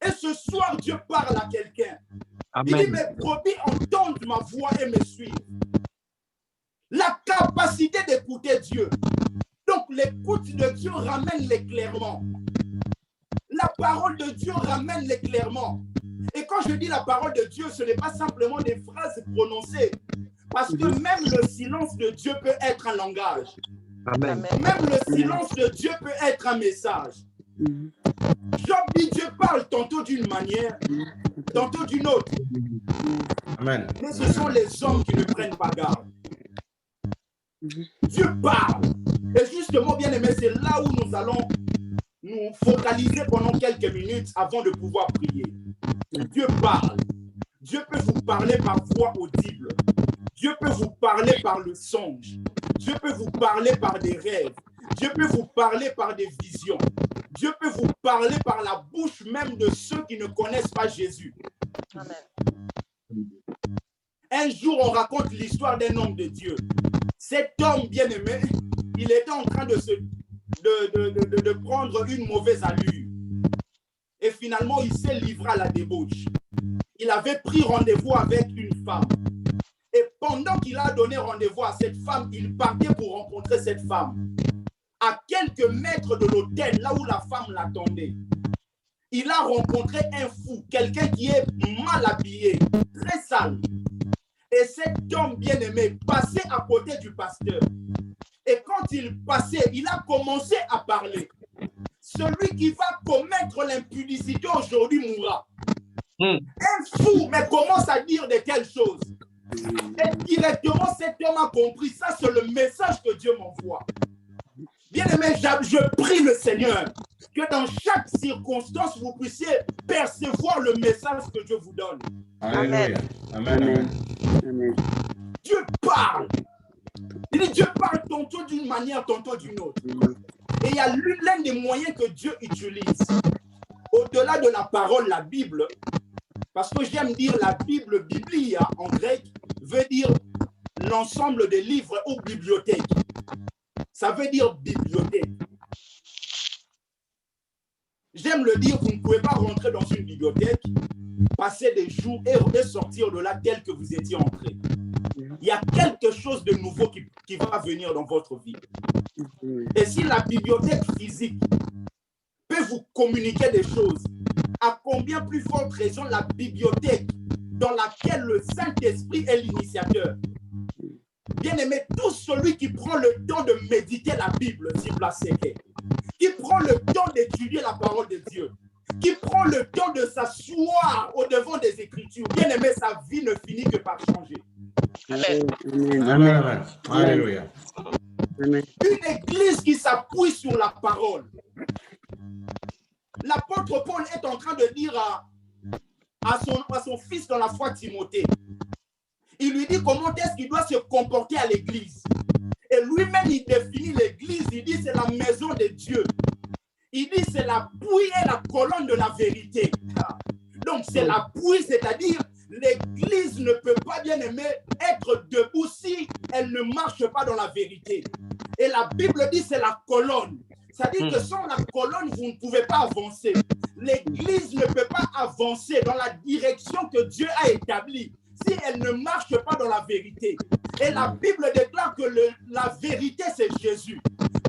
Et ce soir, Dieu parle à quelqu'un. Il dit, mes brebis entendent ma voix et me suivent. La capacité d'écouter Dieu. Donc, l'écoute de Dieu ramène l'éclairement. La parole de Dieu ramène l'éclairement. Et quand je dis la parole de Dieu, ce n'est pas simplement des phrases prononcées. Parce que même le silence de Dieu peut être un langage. Amen. Même le silence de Dieu peut être un message. Job dit, Dieu parle tantôt d'une manière, tantôt d'une autre. Amen. Mais ce sont les hommes qui ne prennent pas garde. Dieu parle. Et justement, bien aimé, c'est là où nous allons nous focaliser pendant quelques minutes avant de pouvoir prier. Dieu parle. Dieu peut vous parler par voix audible. Dieu peut vous parler par le songe. Dieu peut vous parler par des rêves. Dieu peut vous parler par des visions. Dieu peut vous parler par la bouche même de ceux qui ne connaissent pas Jésus. Amen. Un jour, on raconte l'histoire d'un homme de Dieu. Cet homme bien-aimé, il était en train de prendre une mauvaise allure. Et finalement, il s'est livré à la débauche. Il avait pris rendez-vous avec une femme. Et pendant qu'il a donné rendez-vous à cette femme, il partait pour rencontrer cette femme. À quelques mètres de l'hôtel, là où la femme l'attendait, il a rencontré un fou, quelqu'un qui est mal habillé, très sale. Et cet homme bien-aimé passait à côté du pasteur. Et quand il passait, il a commencé à parler. Celui qui va commettre l'impudicité aujourd'hui mourra. Un fou, mais commence à dire de telles choses. Et directement, cet homme a compris. Ça, c'est le message que Dieu m'envoie. Bien-aimé, je prie le Seigneur que dans chaque circonstance, vous puissiez percevoir le message que Dieu vous donne. Alléluia. Amen. Amen. Dieu parle. Il dit Dieu parle tantôt d'une manière, tantôt d'une autre. Et il y a l'un des moyens que Dieu utilise. Au-delà de la parole, la Bible, parce que j'aime dire la Bible, Biblia en grec, veut dire l'ensemble des livres ou bibliothèque. Ça veut dire bibliothèque. J'aime le dire, vous ne pouvez pas rentrer dans une bibliothèque, passer des jours et sortir de là tel que vous étiez entré. Il y a quelque chose de nouveau qui va venir dans votre vie. Et si la bibliothèque physique peut vous communiquer des choses, à combien plus forte raison la bibliothèque dans laquelle le Saint-Esprit est l'initiateur. Bien-aimé, tout celui qui prend le temps de méditer la Bible, qui prend le temps d'étudier la parole de Dieu, qui prend le temps de s'asseoir au devant des Écritures, bien-aimé, sa vie ne finit que par changer. Amen. Alléluia. Amen. Une église qui s'appuie sur la parole. L'apôtre Paul est en train de dire à son fils dans la foi Timothée, il lui dit comment est-ce qu'il doit se comporter à l'église. Et lui-même, il définit l'église, il dit c'est la maison de Dieu. Il dit c'est l'appui et la colonne de la vérité. Donc c'est l'appui, c'est-à-dire l'église ne peut pas, bien aimé, être debout si elle ne marche pas dans la vérité. Et la Bible dit c'est la colonne. C'est-à-dire que sans la colonne, vous ne pouvez pas avancer. L'église ne peut pas avancer dans la direction que Dieu a établie si elle ne marche pas dans la vérité. Et la Bible déclare que la vérité, c'est Jésus.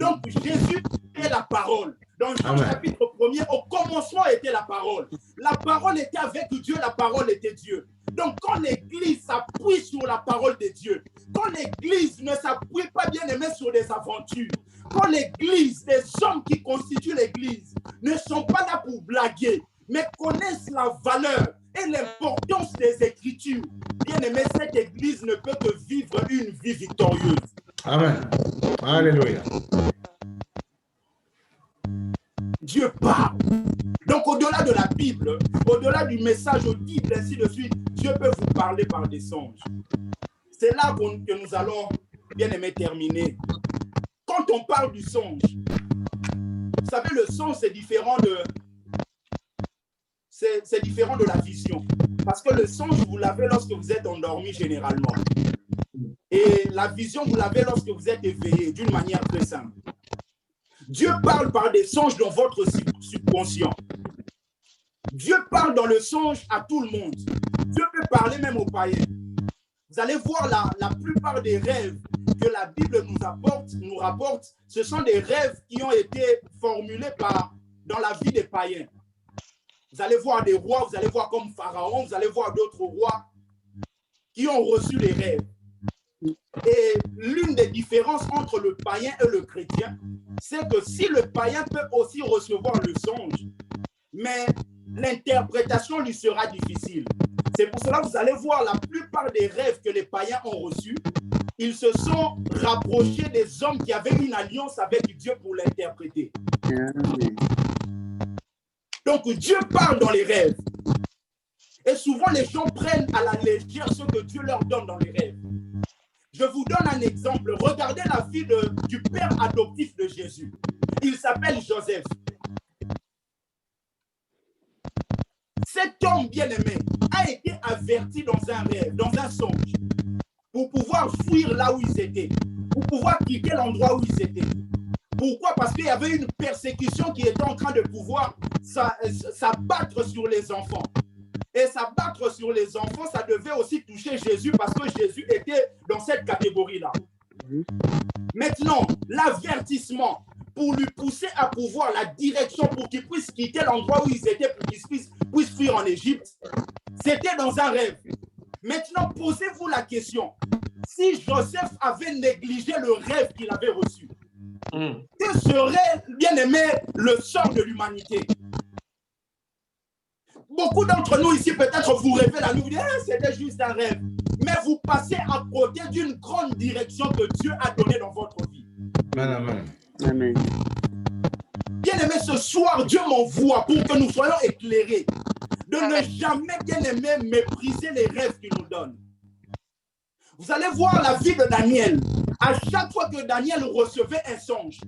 Donc, Jésus est la parole. Dans Jean chapitre 1er, au commencement était la parole. La parole était avec Dieu, la parole était Dieu. Donc, quand l'Église s'appuie sur la parole de Dieu, quand l'Église ne s'appuie pas, bien aimé, sur des aventures, quand l'Église, les hommes qui constituent l'Église ne sont pas là pour blaguer, mais connaissent la valeur et l'importance des Écritures, bien aimé, cette Église ne peut que vivre une vie victorieuse. Amen. Alléluia. Dieu parle. Donc, au-delà de la Bible, au-delà du message audible, ainsi de suite, Dieu peut vous parler par des songes. C'est là que nous allons, bien aimé, terminer. Quand on parle du songe, vous savez, le songe, c'est différent de la vision. Parce que le songe, vous l'avez lorsque vous êtes endormi généralement. Et la vision, vous l'avez lorsque vous êtes éveillé, d'une manière très simple. Dieu parle par des songes dans votre subconscient. Dieu parle dans le songe à tout le monde. Dieu peut parler même aux païens. Vous allez voir la plupart des rêves que la Bible nous rapporte, ce sont des rêves qui ont été formulés dans la vie des païens. Vous allez voir des rois, vous allez voir comme Pharaon, vous allez voir d'autres rois qui ont reçu les rêves. Et l'une des différences entre le païen et le chrétien, c'est que si le païen peut aussi recevoir le songe, mais l'interprétation lui sera difficile. C'est pour cela que vous allez voir la plupart des rêves que les païens ont reçus, ils se sont rapprochés des hommes qui avaient une alliance avec Dieu pour l'interpréter. Amen. Donc Dieu parle dans les rêves. Et souvent les gens prennent à la légère ce que Dieu leur donne dans les rêves. Je vous donne un exemple. Regardez la vie du père adoptif de Jésus. Il s'appelle Joseph. Cet homme bien-aimé a été averti dans un rêve, dans un songe, pour pouvoir fuir là où ils étaient, pour pouvoir quitter l'endroit où ils étaient. Pourquoi? Parce qu'il y avait une persécution qui était en train de pouvoir s'abattre sur les enfants. Et s'abattre sur les enfants, ça devait aussi toucher Jésus parce que Jésus était dans cette catégorie-là. Maintenant, l'avertissement pour lui pousser à pouvoir la direction pour qu'il puisse quitter l'endroit où ils étaient, pour qu'ils puissent fuir en Égypte, c'était dans un rêve. Maintenant, posez-vous la question. Si Joseph avait négligé le rêve qu'il avait reçu, que serait, bien aimé, le sort de l'humanité? Beaucoup d'entre nous ici, peut-être vous rêvez la nuit, vous dites, c'était juste un rêve. Mais vous passez à côté d'une grande direction que Dieu a donnée dans votre vie. Amen, amen. Amen. Bien aimé, ce soir, Dieu m'envoie pour que nous soyons éclairés. De ne jamais, bien aimé, mépriser les rêves qu'il nous donne. Vous allez voir la vie de Daniel. À chaque fois que Daniel recevait un songe,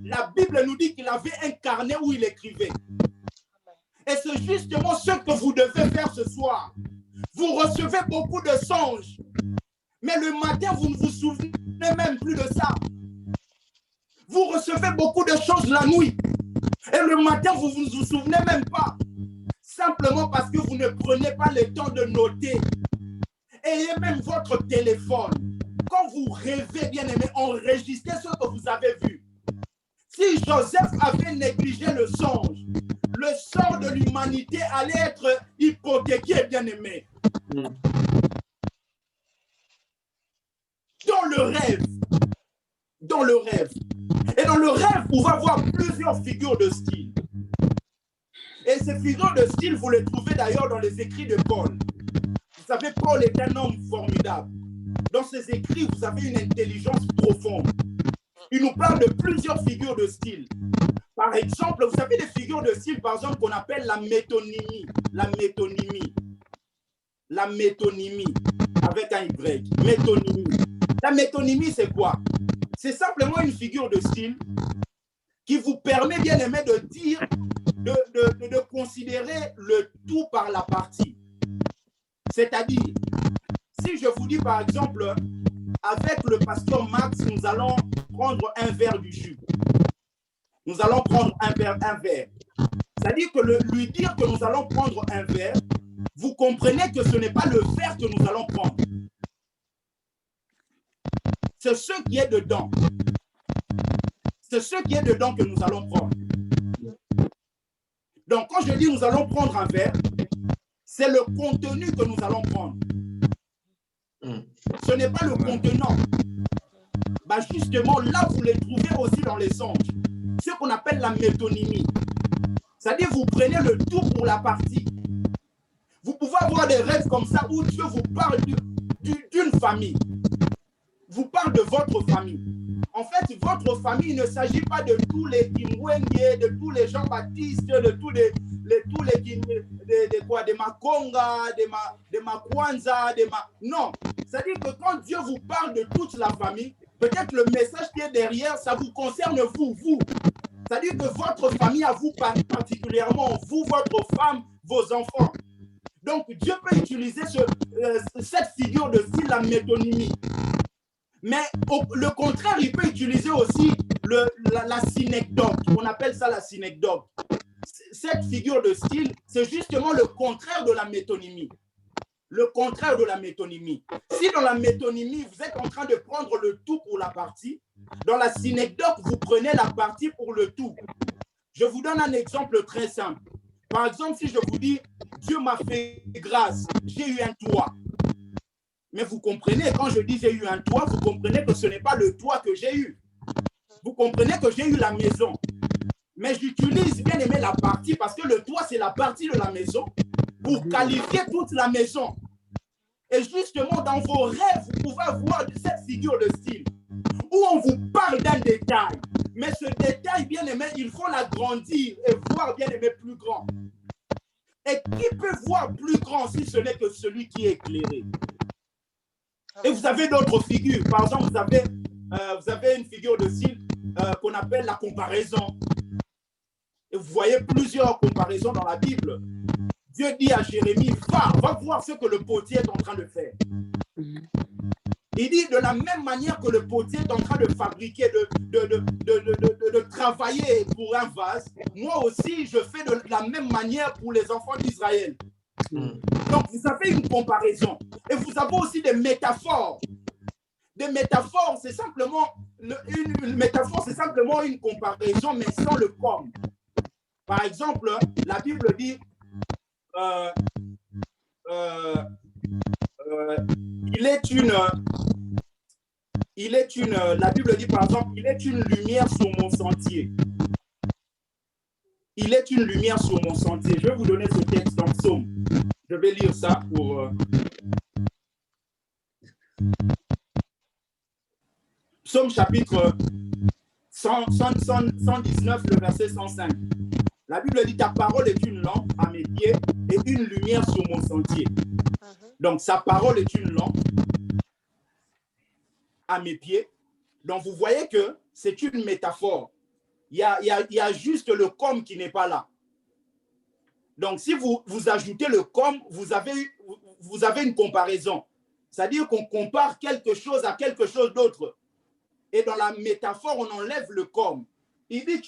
la Bible nous dit qu'il avait un carnet où il écrivait. Et c'est justement ce que vous devez faire ce soir. Vous recevez beaucoup de songes, mais le matin, vous ne vous souvenez même plus de ça. Vous recevez beaucoup de choses la nuit, et le matin, vous ne vous souvenez même pas. Simplement parce que vous ne prenez pas le temps de noter. Ayez même votre téléphone. Quand vous rêvez, bien aimé, enregistrez ce que vous avez vu. Si Joseph avait négligé le songe, le sort de l'humanité allait être hypothéqué, bien aimé. Dans le rêve. Et dans le rêve, on va voir plusieurs figures de style. Et ces figures de style, vous les trouvez d'ailleurs dans les écrits de Paul. Vous savez, Paul est un homme formidable. Dans ses écrits, vous avez une intelligence profonde. Il nous parle de plusieurs figures de style. Par exemple, vous savez des figures de style, par exemple, qu'on appelle la métonymie. La métonymie. La métonymie. Avec un Y. Métonymie. La métonymie, c'est quoi? C'est simplement une figure de style qui vous permet, bien aimé, de dire, de considérer le tout par la partie. C'est-à-dire, si je vous dis par exemple, avec le pasteur Max, nous allons prendre un verre du jus. Nous allons prendre un verre. C'est-à-dire que lui dire que nous allons prendre un verre, vous comprenez que ce n'est pas le verre que nous allons prendre. C'est ce qui est dedans. C'est ce qui est dedans que nous allons prendre. Donc, quand je dis nous allons prendre un verre, c'est le contenu que nous allons prendre. Ce n'est pas le contenant. Bah justement, là, vous les trouvez aussi dans les songes. Ce qu'on appelle la métonymie. C'est-à-dire, vous prenez le tout pour la partie. Vous pouvez avoir des rêves comme ça où Dieu vous parle d'une famille. Vous parle de votre famille. En fait, votre famille, il ne s'agit pas de tous les Kimwenge, de tous les Jean-Baptiste, de tous tous les de Makonga, de Makwanza, Non, c'est-à-dire que quand Dieu vous parle de toute la famille, peut-être le message qui est derrière, ça vous concerne vous. C'est-à-dire que votre famille à vous particulièrement, vous, votre femme, vos enfants. Donc, Dieu peut utiliser cette figure de style, la métonymie. Mais le contraire, il peut utiliser aussi la synecdoque. On appelle ça la synecdoque. Cette figure de style, c'est justement le contraire de la métonymie. Le contraire de la métonymie. Si dans la métonymie, vous êtes en train de prendre le tout pour la partie, dans la synecdoque, vous prenez la partie pour le tout. Je vous donne un exemple très simple. Par exemple, si je vous dis, Dieu m'a fait grâce, j'ai eu un toit. Mais vous comprenez, quand je dis j'ai eu un toit, vous comprenez que ce n'est pas le toit que j'ai eu. Vous comprenez que j'ai eu la maison. Mais j'utilise bien aimé la partie parce que le toit, c'est la partie de la maison pour qualifier toute la maison. Et justement, dans vos rêves, vous pouvez avoir cette figure de style où on vous parle d'un détail. Mais ce détail, bien aimé, il faut l'agrandir et voir bien aimé plus grand. Et qui peut voir plus grand si ce n'est que celui qui est éclairé? Et vous avez d'autres figures. Par exemple, vous avez une figure de style qu'on appelle la comparaison. Et vous voyez plusieurs comparaisons dans la Bible. Dieu dit à Jérémie, va voir ce que le potier est en train de faire. Il dit de la même manière que le potier est en train de fabriquer, de travailler pour un vase, moi aussi je fais de la même manière pour les enfants d'Israël. Donc vous avez une comparaison. Et vous avez aussi des métaphores. Des métaphores, c'est simplement une métaphore, c'est simplement une comparaison, mais sans le comme. Par exemple, la Bible dit la Bible dit par exemple, il est une lumière sur mon sentier. Il est une lumière sur mon sentier. Je vais vous donner ce texte en psaume. Je vais lire ça pour... Psaume chapitre 119, le verset 105. La Bible dit, ta parole est une lampe à mes pieds et une lumière sur mon sentier. Donc, sa parole est une lampe à mes pieds. Donc, vous voyez que c'est une métaphore. Il y a juste le comme qui n'est pas là. Donc, si vous ajoutez le comme, vous avez une comparaison. C'est-à-dire qu'on compare quelque chose à quelque chose d'autre. Et dans la métaphore, on enlève le comme. Il dit,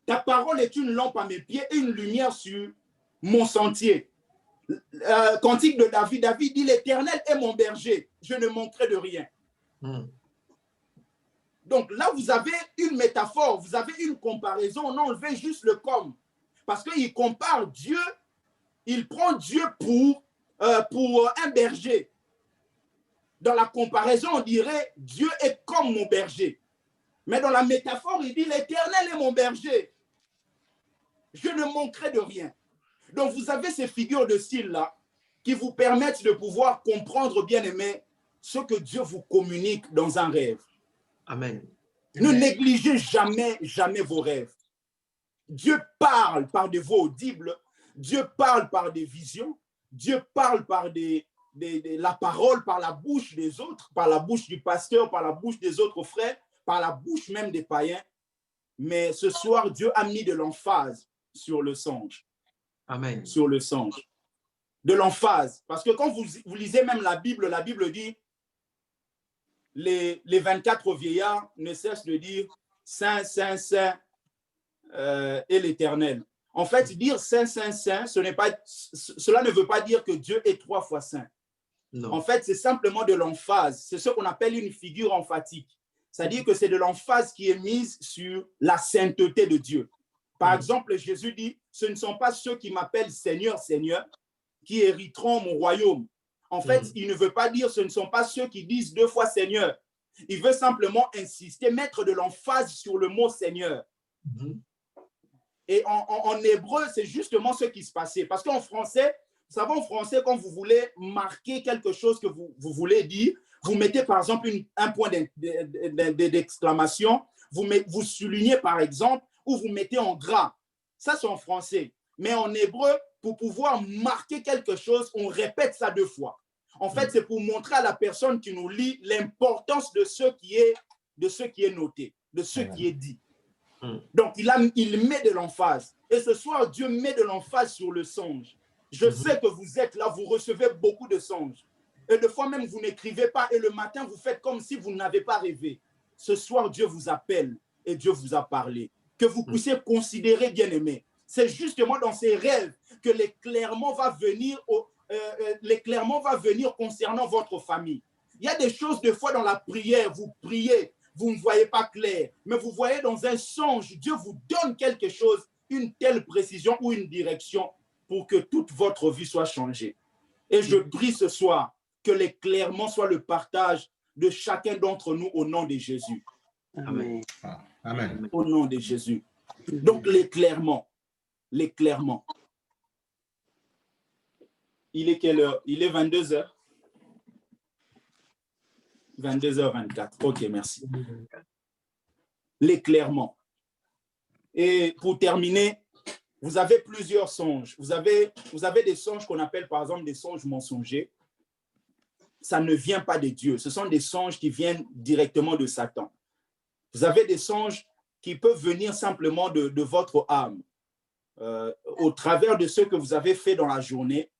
ta parole est une lampe à mes pieds et une lumière sur mon sentier. Cantique de David. David dit, l'Éternel est mon berger, je ne manquerai de rien. Donc là, vous avez une métaphore, vous avez une comparaison, on a enlevé juste le comme. Parce qu'il compare Dieu, il prend Dieu pour un berger. Dans la comparaison, on dirait Dieu est comme mon berger. Mais dans la métaphore, il dit l'Éternel est mon berger. Je ne manquerai de rien. Donc, vous avez ces figures de style-là qui vous permettent de pouvoir comprendre, bien aimé, ce que Dieu vous communique dans un rêve. Amen. Ne négligez jamais, jamais vos rêves. Dieu parle par des voix audibles. Dieu parle par des visions. Dieu parle par la parole, par la bouche des autres, par la bouche du pasteur, par la bouche des autres frères, par la bouche même des païens. Mais ce soir, Dieu a mis de l'emphase sur le songe. Amen. Sur le songe. De l'emphase. Parce que quand vous lisez même la Bible dit les 24 vieillards ne cessent de dire Saint, Saint, Saint et l'Éternel. En fait, dire Saint, Saint, Saint, cela ne veut pas dire que Dieu est 3 fois saint. Non. En fait, c'est simplement de l'emphase. C'est ce qu'on appelle une figure emphatique. C'est-à-dire que c'est de l'emphase qui est mise sur la sainteté de Dieu. Par exemple, Jésus dit, ce ne sont pas ceux qui m'appellent Seigneur, Seigneur, qui hériteront mon royaume. En fait, il ne veut pas dire, ce ne sont pas ceux qui disent 2 fois Seigneur. Il veut simplement insister, mettre de l'emphase sur le mot Seigneur. Et en hébreu, c'est justement ce qui se passait. Parce qu'en français, vous savez, en français, quand vous voulez marquer quelque chose que vous voulez dire, vous mettez par exemple un point d'exclamation, vous soulignez par exemple, ou vous mettez en gras. Ça, c'est en français. Mais en hébreu, pour pouvoir marquer quelque chose, on répète ça 2 fois. En fait, c'est pour montrer à la personne qui nous lit l'importance de ce qui est noté, de ce qui est dit. Donc, il met de l'emphase. Et ce soir, Dieu met de l'emphase sur le songe. Je sais que vous êtes là, vous recevez beaucoup de songes. Et des fois même, vous n'écrivez pas et le matin, vous faites comme si vous n'avez pas rêvé. Ce soir, Dieu vous appelle et Dieu vous a parlé. Que vous puissiez considérer, bien-aimé. C'est justement dans ces rêves que l'éclairement va venir concernant votre famille. Il y a des choses, des fois, dans la prière, vous priez, vous ne voyez pas clair, mais vous voyez dans un songe, Dieu vous donne quelque chose, une telle précision ou une direction pour que toute votre vie soit changée. Et je prie ce soir que l'éclairement soit le partage de chacun d'entre nous au nom de Jésus. Amen. Amen. Au nom de Jésus. Donc, l'éclairement. L'éclairement. Il est quelle heure? Il est 22h. 22h24. Ok, merci. L'éclairement. Et pour terminer, vous avez plusieurs songes. Vous avez des songes qu'on appelle par exemple des songes mensongers. Ça ne vient pas de Dieu. Ce sont des songes qui viennent directement de Satan. Vous avez des songes qui peuvent venir simplement de votre âme. Au travers de ce que vous avez fait dans la journée,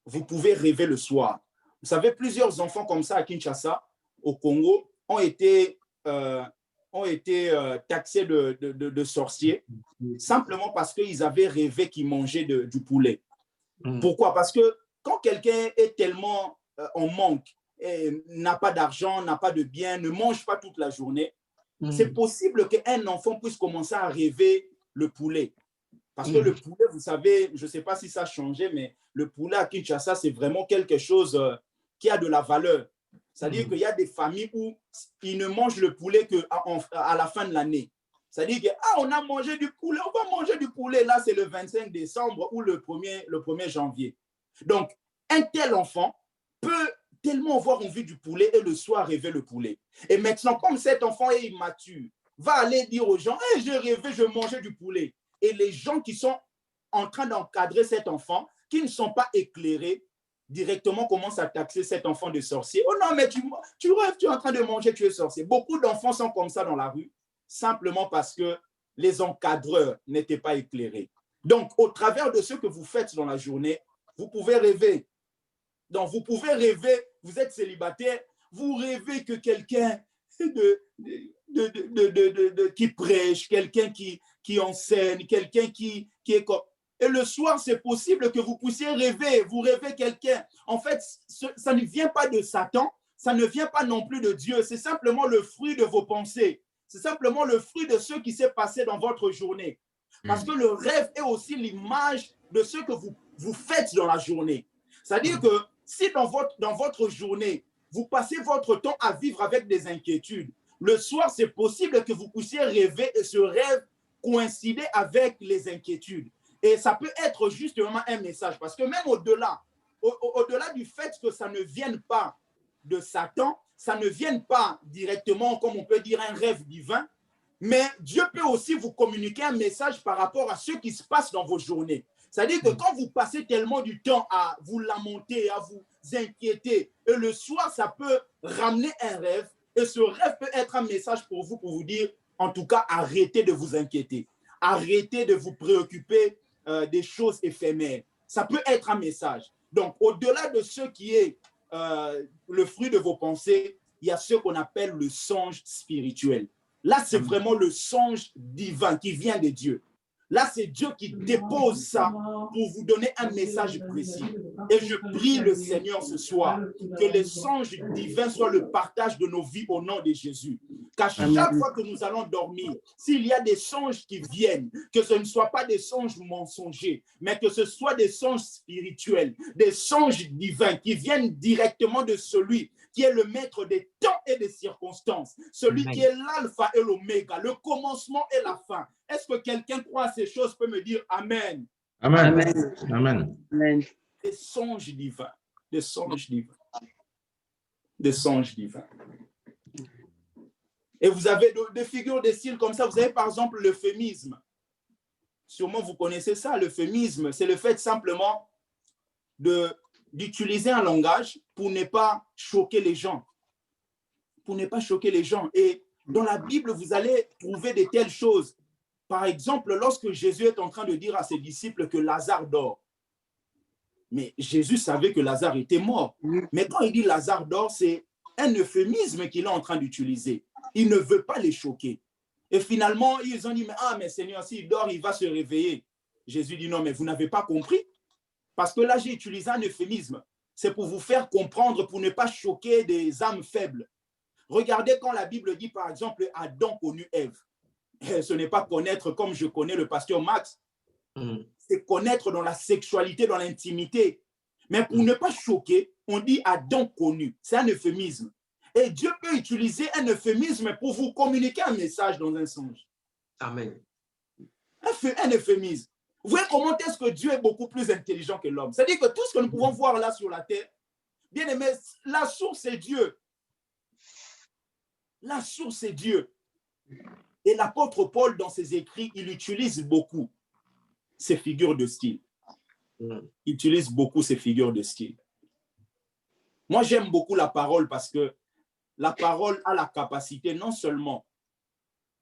vous pouvez rêver le soir. Vous savez, plusieurs enfants comme ça à Kinshasa, au Congo, ont été taxés de sorciers simplement parce qu'ils avaient rêvé qu'ils mangeaient du poulet. Pourquoi? Parce que quand quelqu'un est tellement en manque, n'a pas d'argent, n'a pas de bien, ne mange pas toute la journée, c'est possible qu'un enfant puisse commencer à rêver le poulet. Parce que le poulet, vous savez, je ne sais pas si ça a changé, mais le poulet à Kinshasa, c'est vraiment quelque chose qui a de la valeur. C'est-à-dire qu'il y a des familles où ils ne mangent le poulet qu'à la fin de l'année. C'est-à-dire qu'on a mangé du poulet, on va manger du poulet. Là, c'est le 25 décembre ou le 1er janvier. Donc, un tel enfant peut tellement avoir envie du poulet et le soir rêver le poulet. Et maintenant, comme cet enfant est immature, va aller dire aux gens, hey, j'ai rêvé, je mangeais du poulet. Et les gens qui sont en train d'encadrer cet enfant, qui ne sont pas éclairés, directement commencent à taxer cet enfant de sorcier. Oh non, mais tu rêves, tu es en train de manger, tu es sorcier. Beaucoup d'enfants sont comme ça dans la rue, simplement parce que les encadreurs n'étaient pas éclairés. Donc, au travers de ce que vous faites dans la journée, vous pouvez rêver. Donc, vous pouvez rêver, vous êtes célibataire, vous rêvez que quelqu'un qui prêche, quelqu'un qui enseigne, quelqu'un qui est comme... Et le soir, c'est possible que vous puissiez rêver, vous rêvez quelqu'un. En fait, ça ne vient pas de Satan, ça ne vient pas non plus de Dieu, c'est simplement le fruit de vos pensées. C'est simplement le fruit de ce qui s'est passé dans votre journée. Parce que le rêve est aussi l'image de ce que vous faites dans la journée. C'est-à-dire que si dans votre journée, vous passez votre temps à vivre avec des inquiétudes, le soir, c'est possible que vous puissiez rêver et ce rêve coïncider avec les inquiétudes. Et ça peut être justement un message. Parce que même au-delà du fait que ça ne vienne pas de Satan, ça ne vienne pas directement, comme on peut dire, un rêve divin, mais Dieu peut aussi vous communiquer un message par rapport à ce qui se passe dans vos journées. C'est-à-dire que quand vous passez tellement du temps à vous lamenter, à vous inquiéter, et le soir, ça peut ramener un rêve, et ce rêve peut être un message pour vous dire, en tout cas, arrêtez de vous inquiéter. Arrêtez de vous préoccuper des choses éphémères. Ça peut être un message. Donc, au-delà de ce qui est le fruit de vos pensées, il y a ce qu'on appelle le songe spirituel. Là, c'est vraiment le songe divin qui vient de Dieu. Là, c'est Dieu qui dépose ça pour vous donner un message précis. Et je prie le Seigneur ce soir que les songes divins soient le partage de nos vies au nom de Jésus. Qu'à chaque fois que nous allons dormir, s'il y a des songes qui viennent, que ce ne soient pas des songes mensongers, mais que ce soit des songes spirituels, des songes divins qui viennent directement de celui qui est le maître des temps et des circonstances, celui qui est l'alpha et l'oméga, le commencement et la fin. Est-ce que quelqu'un croit à ces choses peut me dire Amen? Amen. Amen. Amen. Amen. Des songes divins, des songes divins, des songes divins. Et vous avez des figures de style comme ça. Vous avez par exemple l'euphémisme. sûrement vous connaissez ça, l'euphémisme, c'est le fait simplement d'utiliser un langage pour ne pas choquer les gens. Pour ne pas choquer les gens. Et dans la Bible, vous allez trouver de telles choses. Par exemple, lorsque Jésus est en train de dire à ses disciples que Lazare dort. Mais Jésus savait que Lazare était mort. Mais quand il dit Lazare dort, c'est un euphémisme qu'il est en train d'utiliser. Il ne veut pas les choquer. Et finalement, ils ont dit, mais Seigneur, s'il dort, il va se réveiller. Jésus dit, non, mais vous n'avez pas compris. Parce que là, j'ai utilisé un euphémisme. C'est pour vous faire comprendre, pour ne pas choquer des âmes faibles. Regardez quand la Bible dit, par exemple, Adam connut Ève. Ce n'est pas connaître comme je connais le pasteur Max. C'est connaître dans la sexualité, dans l'intimité. Mais pour ne pas choquer, on dit Adam connu. C'est un euphémisme. Et Dieu peut utiliser un euphémisme pour vous communiquer un message dans un songe. Amen. Un euphémisme. Vous voyez comment est-ce que Dieu est beaucoup plus intelligent que l'homme. C'est-à-dire que tout ce que nous pouvons voir là sur la terre, bien aimé, la source est Dieu. La source est Dieu. Et l'apôtre Paul, dans ses écrits, il utilise beaucoup ces figures de style. Il utilise beaucoup ces figures de style. Moi, j'aime beaucoup la parole parce que la parole a la capacité non seulement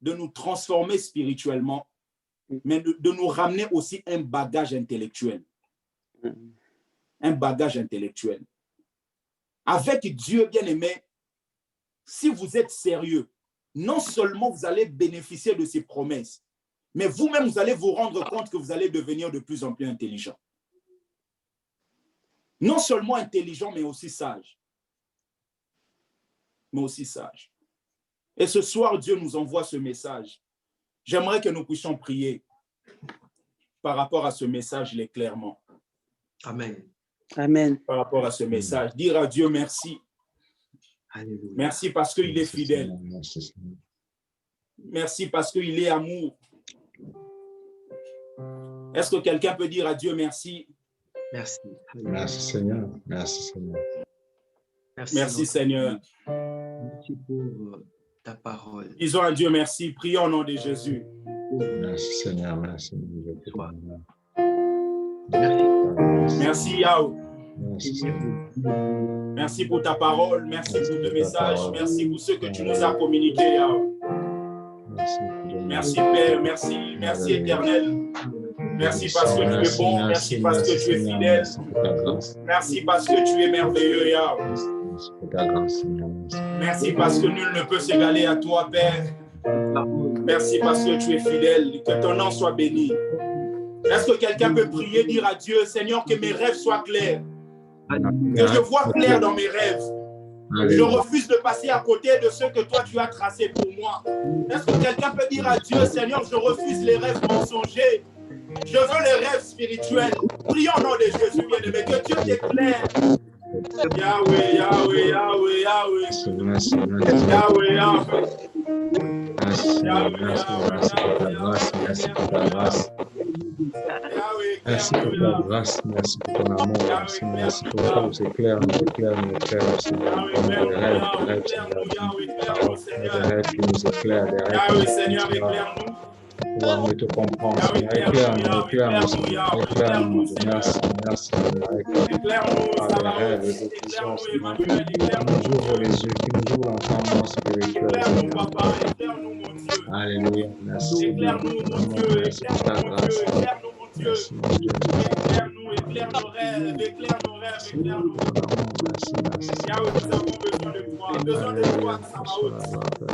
de nous transformer spirituellement, mais de nous ramener aussi un bagage intellectuel. Un bagage intellectuel. Avec Dieu, bien-aimé, si vous êtes sérieux, non seulement vous allez bénéficier de ses promesses, mais vous-même, vous allez vous rendre compte que vous allez devenir de plus en plus intelligent. Non seulement intelligent, mais aussi sage. Mais aussi sage. Et ce soir, Dieu nous envoie ce message. J'aimerais que nous puissions prier par rapport à ce message clairement. Amen. Amen. Par rapport à ce message. Dire à Dieu merci. Alléluia. Merci parce qu'il est fidèle. Merci parce qu'il est amour. Est-ce que quelqu'un peut dire à Dieu merci? Merci. Merci Seigneur. Merci Seigneur. Merci Seigneur. Merci pour ta parole. Disons à Dieu merci. Prions au nom de Jésus. Merci Seigneur. Merci. Merci Yahweh. Merci Seigneur. Merci pour ta parole. Merci pour le message. Merci pour ce que tu nous as communiqué, Yahweh. Merci Père. Merci. Merci Éternel. Merci parce que tu es bon. Merci parce que tu es fidèle. Merci parce que tu es merveilleux, Yahweh. Merci parce que nul ne peut s'égaler à toi, Père. Merci parce que tu es fidèle. Que ton nom soit béni. Est-ce que quelqu'un peut prier, dire à Dieu, Seigneur, que mes rêves soient clairs? Que je vois clair dans mes rêves. Je refuse de passer à côté de ce que toi tu as tracé pour moi. Est-ce que quelqu'un peut dire à Dieu, Seigneur, je refuse les rêves mensongers. Je veux les rêves spirituels. Prions au nom de Jésus, bien-aimé, que Dieu t'éclaire. Yahweh, Yahweh, Yahweh, Yahweh. Yahweh, Yahweh. Merci pour ta grâce. Merci pour ta grâce, merci pour ton amour, merci pour tout, c'est clair, Seigneur. Des rêves, qui nous éclairent, des rêves qui nous pouvoir mieux te comprendre, Seigneur. Éclaire-nous, Seigneur. Merci, éclaire-nous par les rêves, les visions, Seigneur, qui nous ouvrent les yeux, qui nous ouvrent l'entendement spirituel, Seigneur. Alléluia, merci. Merci pour ta grâce. Merci, Éclaire nos rêves, éclaire nos rêves. Yahweh, nous avons besoin de toi, Sabaoth.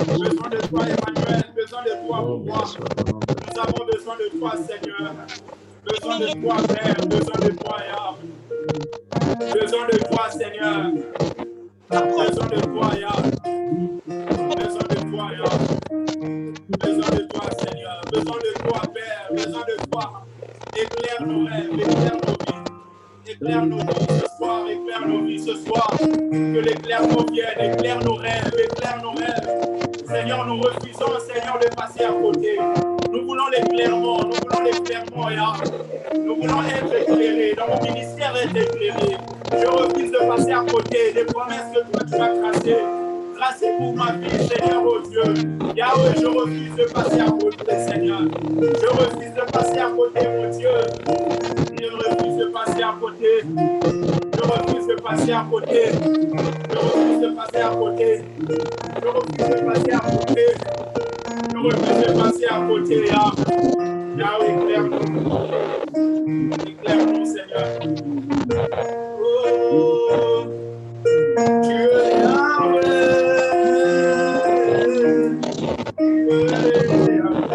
Besoin de toi, Emmanuel, besoin de toi, Pourquoi. Nous avons besoin de toi, Seigneur. Besoin de toi, Père, besoin de toi, Yahweh. Besoin de toi, Seigneur. Besoin de toi, Yahweh. Besoin de toi, Yahweh. Besoin de toi, Seigneur. Besoin de toi, Père. Besoin de toi. Éclaire nos rêves, éclaire nos vies. Éclaire nos vies ce soir, éclaire nos vies ce soir. Que l'éclairement vienne, éclaire nos rêves, éclaire nos rêves. Seigneur, nous refusons, Seigneur, de passer à côté. Nous voulons l'éclairement, Yahweh. Nous voulons être éclairés, dans mon ministère être éclairé. Je refuse de passer à côté des promesses que toi tu as tracées. grâce est pour ma vie, Seigneur, oh Dieu. Yahweh, je refuse de passer à côté, Seigneur. Je refuse de passer à côté, mon Dieu. Je refuse de passer à côté. Je refuse de passer à côté. Je refuse de passer à côté. Je refuse de passer à côté. Je refuse de passer à côté, Yahweh, éclaire-nous. Éclaire-nous, Seigneur. Oh, Dieu est Yahweh. Dieu est Yahweh.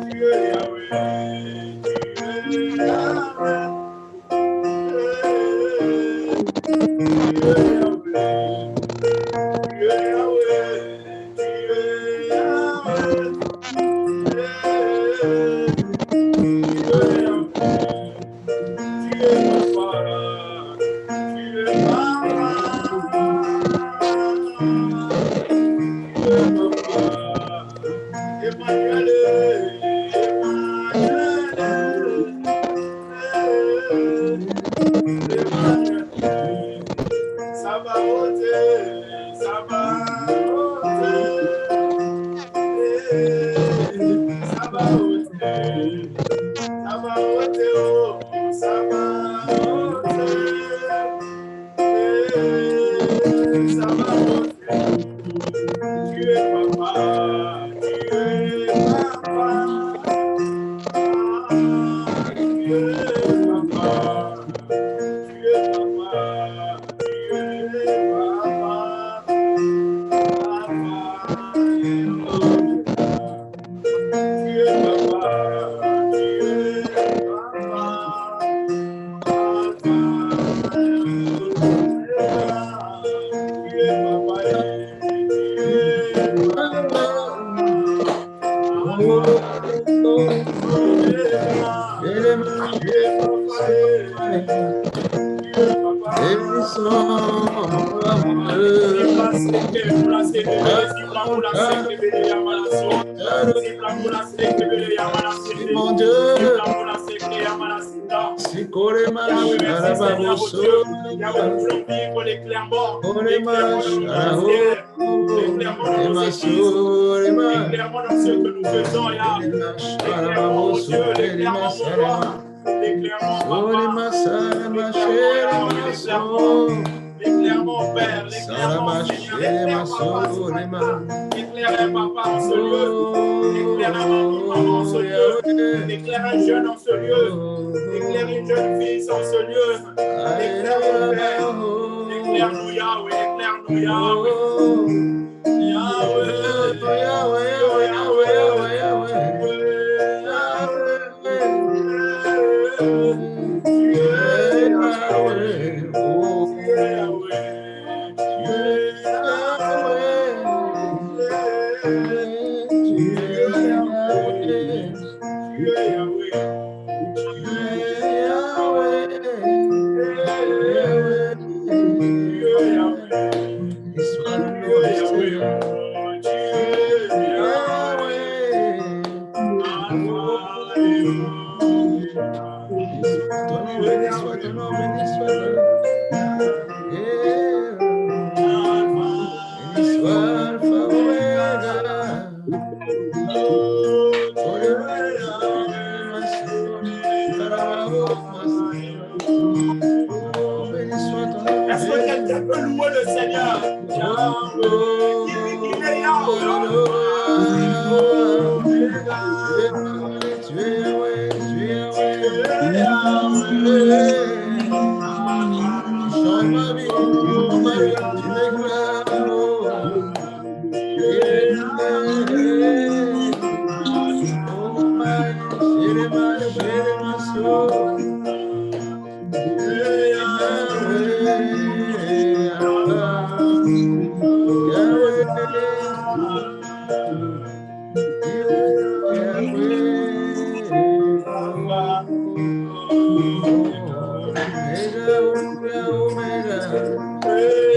Dieu est Yahweh. Dieu est Yahweh. Dieu est Yahweh. Dieu est Yahweh. Mon Dieu, l'éclairement dans ce que nous faisons, l'éclairement, oh Dieu, l'éclairement, mon roi, l'éclairement, l'éclairement, Père, l'éclairement, Seigneur, éclaire papa en ce lieu, éclaire maman en ce lieu, éclaire un jeune en ce lieu, éclaire une jeune fille en ce lieu, éclaire mon Père, éclaire-nous Yahweh, éclaire-nous Yahweh. Est-ce que quelqu'un peut louer le Seigneur? Il est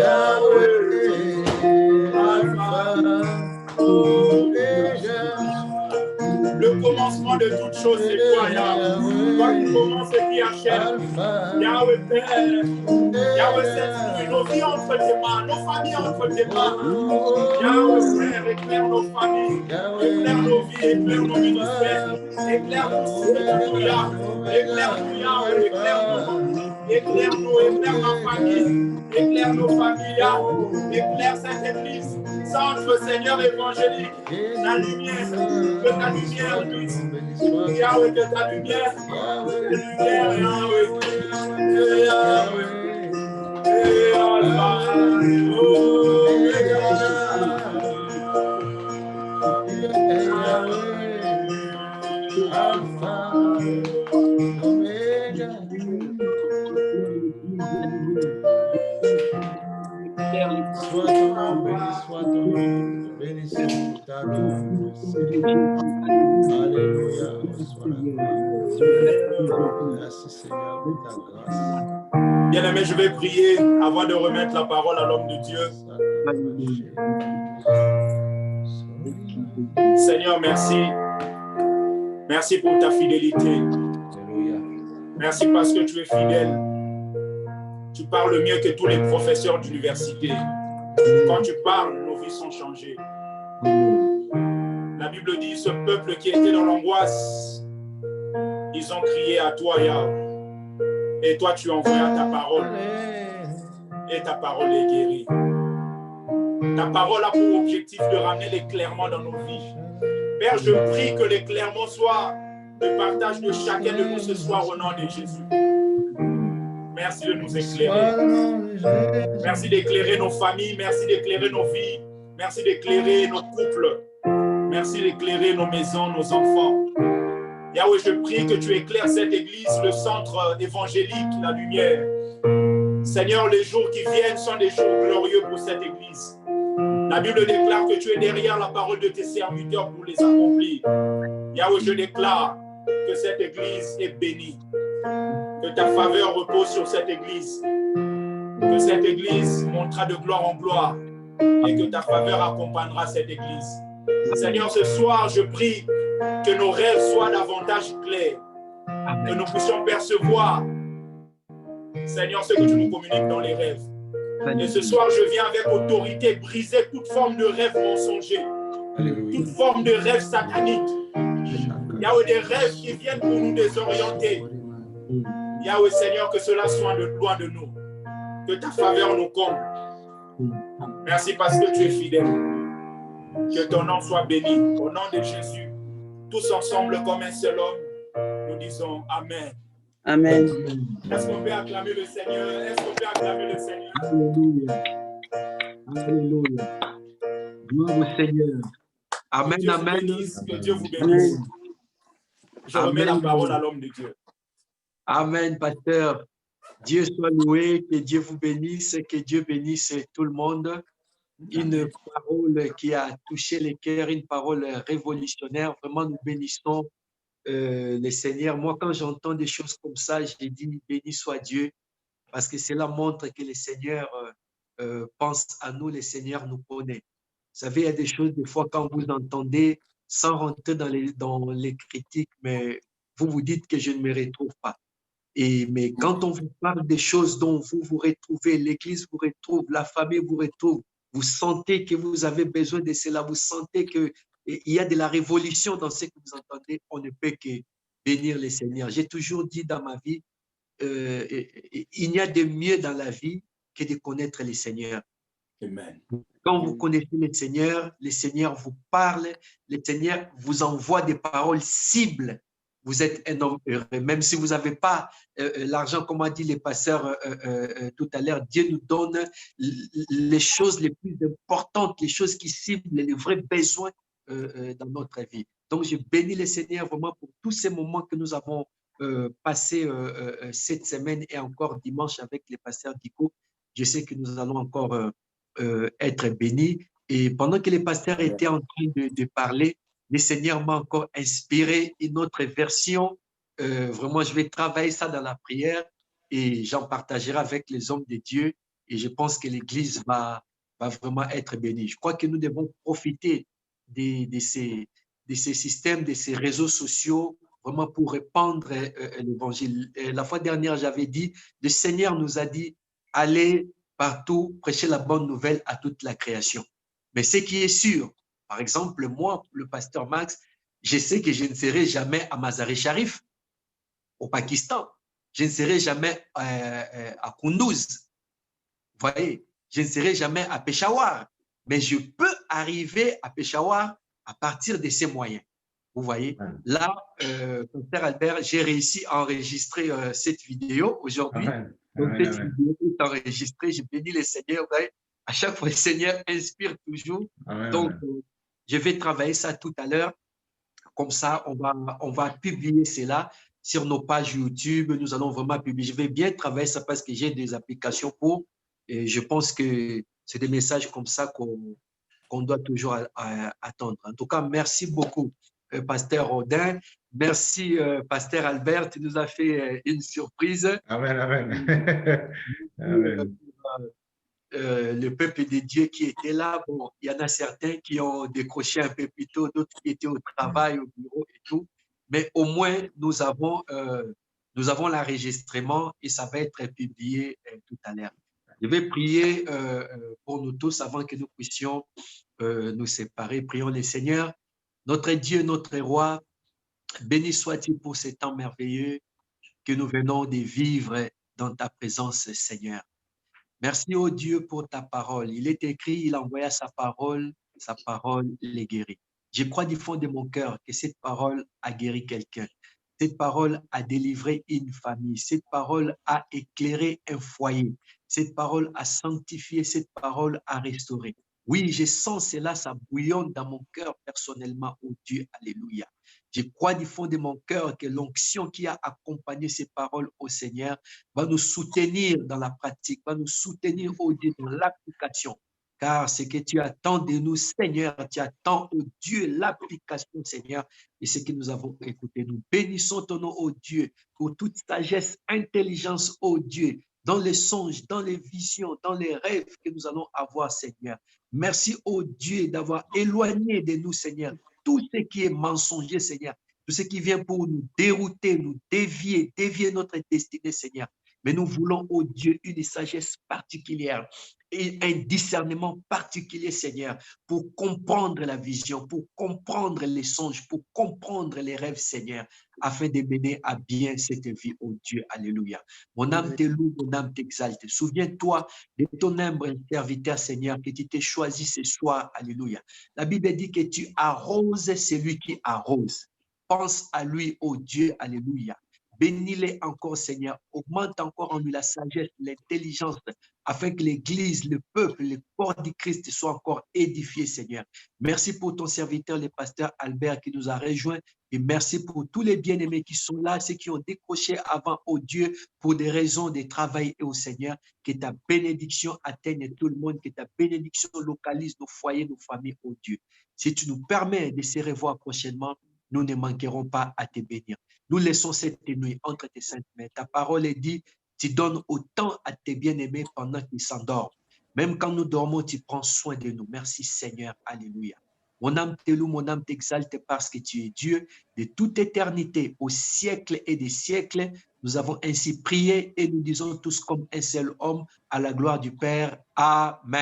Yeah. commencement de toutes choses, c'est toi, Yahweh. Toi qui commences et qui achèves. Yahweh Père. Yahweh, cette nuit, nos vies entre tes mains, nos familles entre tes mains. Yahweh Père, éclaire nos familles, éclaire nos vies, éclaire nos ministères, éclaire tout ce que nous, Yahweh. Éclaire-nous, Yahweh, éclaire-nous. Éclaire-nous, éclaire ma famille, éclaire nos familles, Yahweh. Éclaire cette église. Centre, Seigneur évangélique, la lumière, que ta lumière luise. Yahweh, que ta lumière, Yahweh. Alpha, Omega. Soit ton nom, béni soit ton nom, béni soit ta vie. Alléluia, soit la gloire. Merci Seigneur pour ta grâce. Bien-aimé, je vais prier avant de remettre la parole à l'homme de Dieu. Seigneur, merci. Merci pour ta fidélité. Merci parce que tu es fidèle. Tu parles mieux que tous les professeurs d'université. Quand tu parles, nos vies sont changées. La Bible dit, ce peuple qui était dans l'angoisse, ils ont crié à toi, Yahweh. Et toi, tu envoies ta parole. Et ta parole est guérie. Ta parole a pour objectif de ramener l'éclairement dans nos vies. Père, je prie que l'éclairement soit le partage de chacun de nous ce soir au nom de Jésus. Merci de nous éclairer. Merci d'éclairer nos familles. Merci d'éclairer nos vies. Merci d'éclairer nos couples. Merci d'éclairer nos maisons, nos enfants. Yahweh, je prie que tu éclaires cette église, le centre évangélique, la lumière. Seigneur, les jours qui viennent sont des jours glorieux pour cette église. La Bible déclare que tu es derrière la parole de tes serviteurs pour les accomplir. Yahweh, je déclare que cette église est bénie. Que ta faveur repose sur cette église. Que cette église montera de gloire en gloire. Et que ta faveur accompagnera cette église. Seigneur, ce soir, je prie que nos rêves soient davantage clairs. Que nous puissions percevoir, Seigneur, ce que tu nous communiques dans les rêves. Et ce soir, je viens avec autorité briser toute forme de rêve mensonger. Toute forme de rêve satanique. Yahweh, des rêves qui viennent pour nous désorienter. Yahweh, Seigneur, que cela soit loin de nous. Que ta faveur nous comble. Merci parce que tu es fidèle. Que ton nom soit béni. Au nom de Jésus, tous ensemble comme un seul homme, nous disons Amen. Amen. Est-ce qu'on peut acclamer le Seigneur? Est-ce qu'on peut acclamer le Seigneur? Alléluia. Alléluia. Gloire au Seigneur. Amen, Que Dieu amen. vous bénisse, que Dieu vous bénisse. Je remets la parole à l'homme de Dieu. Amen, pasteur. Dieu soit loué, que Dieu vous bénisse, que Dieu bénisse tout le monde. Une parole qui a touché les cœurs, une parole révolutionnaire. Vraiment, nous bénissons le Seigneur. Moi, quand j'entends des choses comme ça, j'ai dit béni soit Dieu, parce que cela montre que le Seigneur pense à nous, le Seigneur nous connaît. Vous savez, il y a des choses, des fois, quand vous entendez, sans rentrer dans les critiques, mais vous vous dites que je ne me retrouve pas. Mais quand on vous parle des choses dont vous vous retrouvez, l'Église vous retrouve, la famille vous retrouve, vous sentez que vous avez besoin de cela, vous sentez qu'il y a de la révolution dans ce que vous entendez, on ne peut que bénir le Seigneur. J'ai toujours dit dans ma vie, il n'y a de mieux dans la vie que de connaître le Seigneur. Amen. Quand vous connaissez le Seigneur vous parle, le Seigneur vous envoie des paroles cibles. Vous êtes un homme heureux. Même si vous n'avez pas l'argent, comme a dit les pasteurs tout à l'heure, Dieu nous donne les choses les plus importantes, les choses qui ciblent les vrais besoins dans notre vie. Donc, je bénis le Seigneur vraiment pour tous ces moments que nous avons passés cette semaine et encore dimanche avec les pasteurs d'ICO. Je sais que nous allons encore être bénis. Et pendant que les pasteurs étaient en train de parler, le Seigneur m'a encore inspiré une autre version. Vraiment, je vais travailler ça dans la prière et j'en partagerai avec les hommes de Dieu. Et je pense que l'Église va vraiment être bénie. Je crois que nous devons profiter de ces systèmes, de ces réseaux sociaux, vraiment pour répandre l'évangile. La fois dernière, j'avais dit, le Seigneur nous a dit, allez partout, prêcher la bonne nouvelle à toute la création. Mais ce qui est sûr, par exemple, moi, le pasteur Max, je sais que je ne serai jamais à Mazar-e-Sharif, au Pakistan. Je ne serai jamais à Kunduz. Vous voyez, je ne serai jamais à Peshawar. Mais je peux arriver à Peshawar à partir de ces moyens. Vous voyez, là, Pasteur Albert, j'ai réussi à enregistrer cette vidéo aujourd'hui. Donc, cette vidéo est enregistrée. Je bénis le Seigneur. À chaque fois, le Seigneur inspire toujours. Donc, je vais travailler ça tout à l'heure. Comme ça, on va publier cela sur nos pages YouTube. Nous allons vraiment publier. Je vais bien travailler ça parce que j'ai des applications pour. Et je pense que c'est des messages comme ça qu'on doit toujours attendre. En tout cas, merci beaucoup, Pasteur Rodin. Merci, Pasteur Albert. Tu nous as fait une surprise. Amen, amen. Amen. Le peuple de Dieu qui était là, bon, il y en a certains qui ont décroché un peu plus tôt, d'autres qui étaient au travail, au bureau et tout. Mais au moins, nous avons l'enregistrement et ça va être publié tout à l'heure. Je vais prier pour nous tous avant que nous puissions nous séparer. Prions le Seigneur. Notre Dieu, notre Roi, béni sois-tu pour ces temps merveilleux que nous venons de vivre dans ta présence, Seigneur. Merci, ô Dieu, pour ta parole. Il est écrit, il envoya sa parole les guérit. Je crois du fond de mon cœur que cette parole a guéri quelqu'un. Cette parole a délivré une famille. Cette parole a éclairé un foyer. Cette parole a sanctifié. Cette parole a restauré. Oui, je sens cela, ça bouillonne dans mon cœur personnellement, ô Dieu. Alléluia. Je crois du fond de mon cœur que l'onction qui a accompagné ces paroles au Seigneur va nous soutenir dans la pratique, va nous soutenir, ô Dieu, dans l'application. Car ce que tu attends de nous, Seigneur, tu attends, ô Dieu, l'application, Seigneur, et ce que nous avons écouté. Nous bénissons ton nom, ô Dieu, pour toute sagesse, intelligence, ô Dieu, dans les songes, dans les visions, dans les rêves que nous allons avoir, Seigneur. Merci, ô Dieu, d'avoir éloigné de nous, Seigneur, tout ce qui est mensonger, Seigneur, tout ce qui vient pour nous dérouter, nous dévier notre destinée, Seigneur. Mais nous voulons, ô Dieu, une sagesse particulière et un discernement particulier, Seigneur, pour comprendre la vision, pour comprendre les songes, pour comprendre les rêves, Seigneur, afin de mener à bien cette vie, ô Dieu. Alléluia. Mon âme te loue, mon âme t'exalte. Souviens-toi de ton humble serviteur, Seigneur, que tu t'es choisi ce soir. Alléluia. La Bible dit que tu arroses celui qui arrose. Pense à lui, ô Dieu. Alléluia. Bénis-les encore, Seigneur. Augmente encore en lui la sagesse, l'intelligence, afin que l'Église, le peuple, le corps du Christ soit encore édifié, Seigneur. Merci pour ton serviteur, le pasteur Albert, qui nous a rejoints. Et merci pour tous les bien-aimés qui sont là, ceux qui ont décroché avant, au Dieu, pour des raisons de travail et au Seigneur. Que ta bénédiction atteigne tout le monde, que ta bénédiction localise nos foyers, nos familles, au Dieu. Si tu nous permets de se revoir prochainement, nous ne manquerons pas à te bénir. Nous laissons cette nuit entre tes saintes mains. Ta parole est dit, tu donnes autant à tes bien-aimés pendant qu'ils s'endorment. Même quand nous dormons, tu prends soin de nous. Merci Seigneur. Alléluia. Mon âme te loue, mon âme t'exalte parce que tu es Dieu de toute éternité, au siècle et des siècles. Nous avons ainsi prié et nous disons tous comme un seul homme à la gloire du Père. Amen.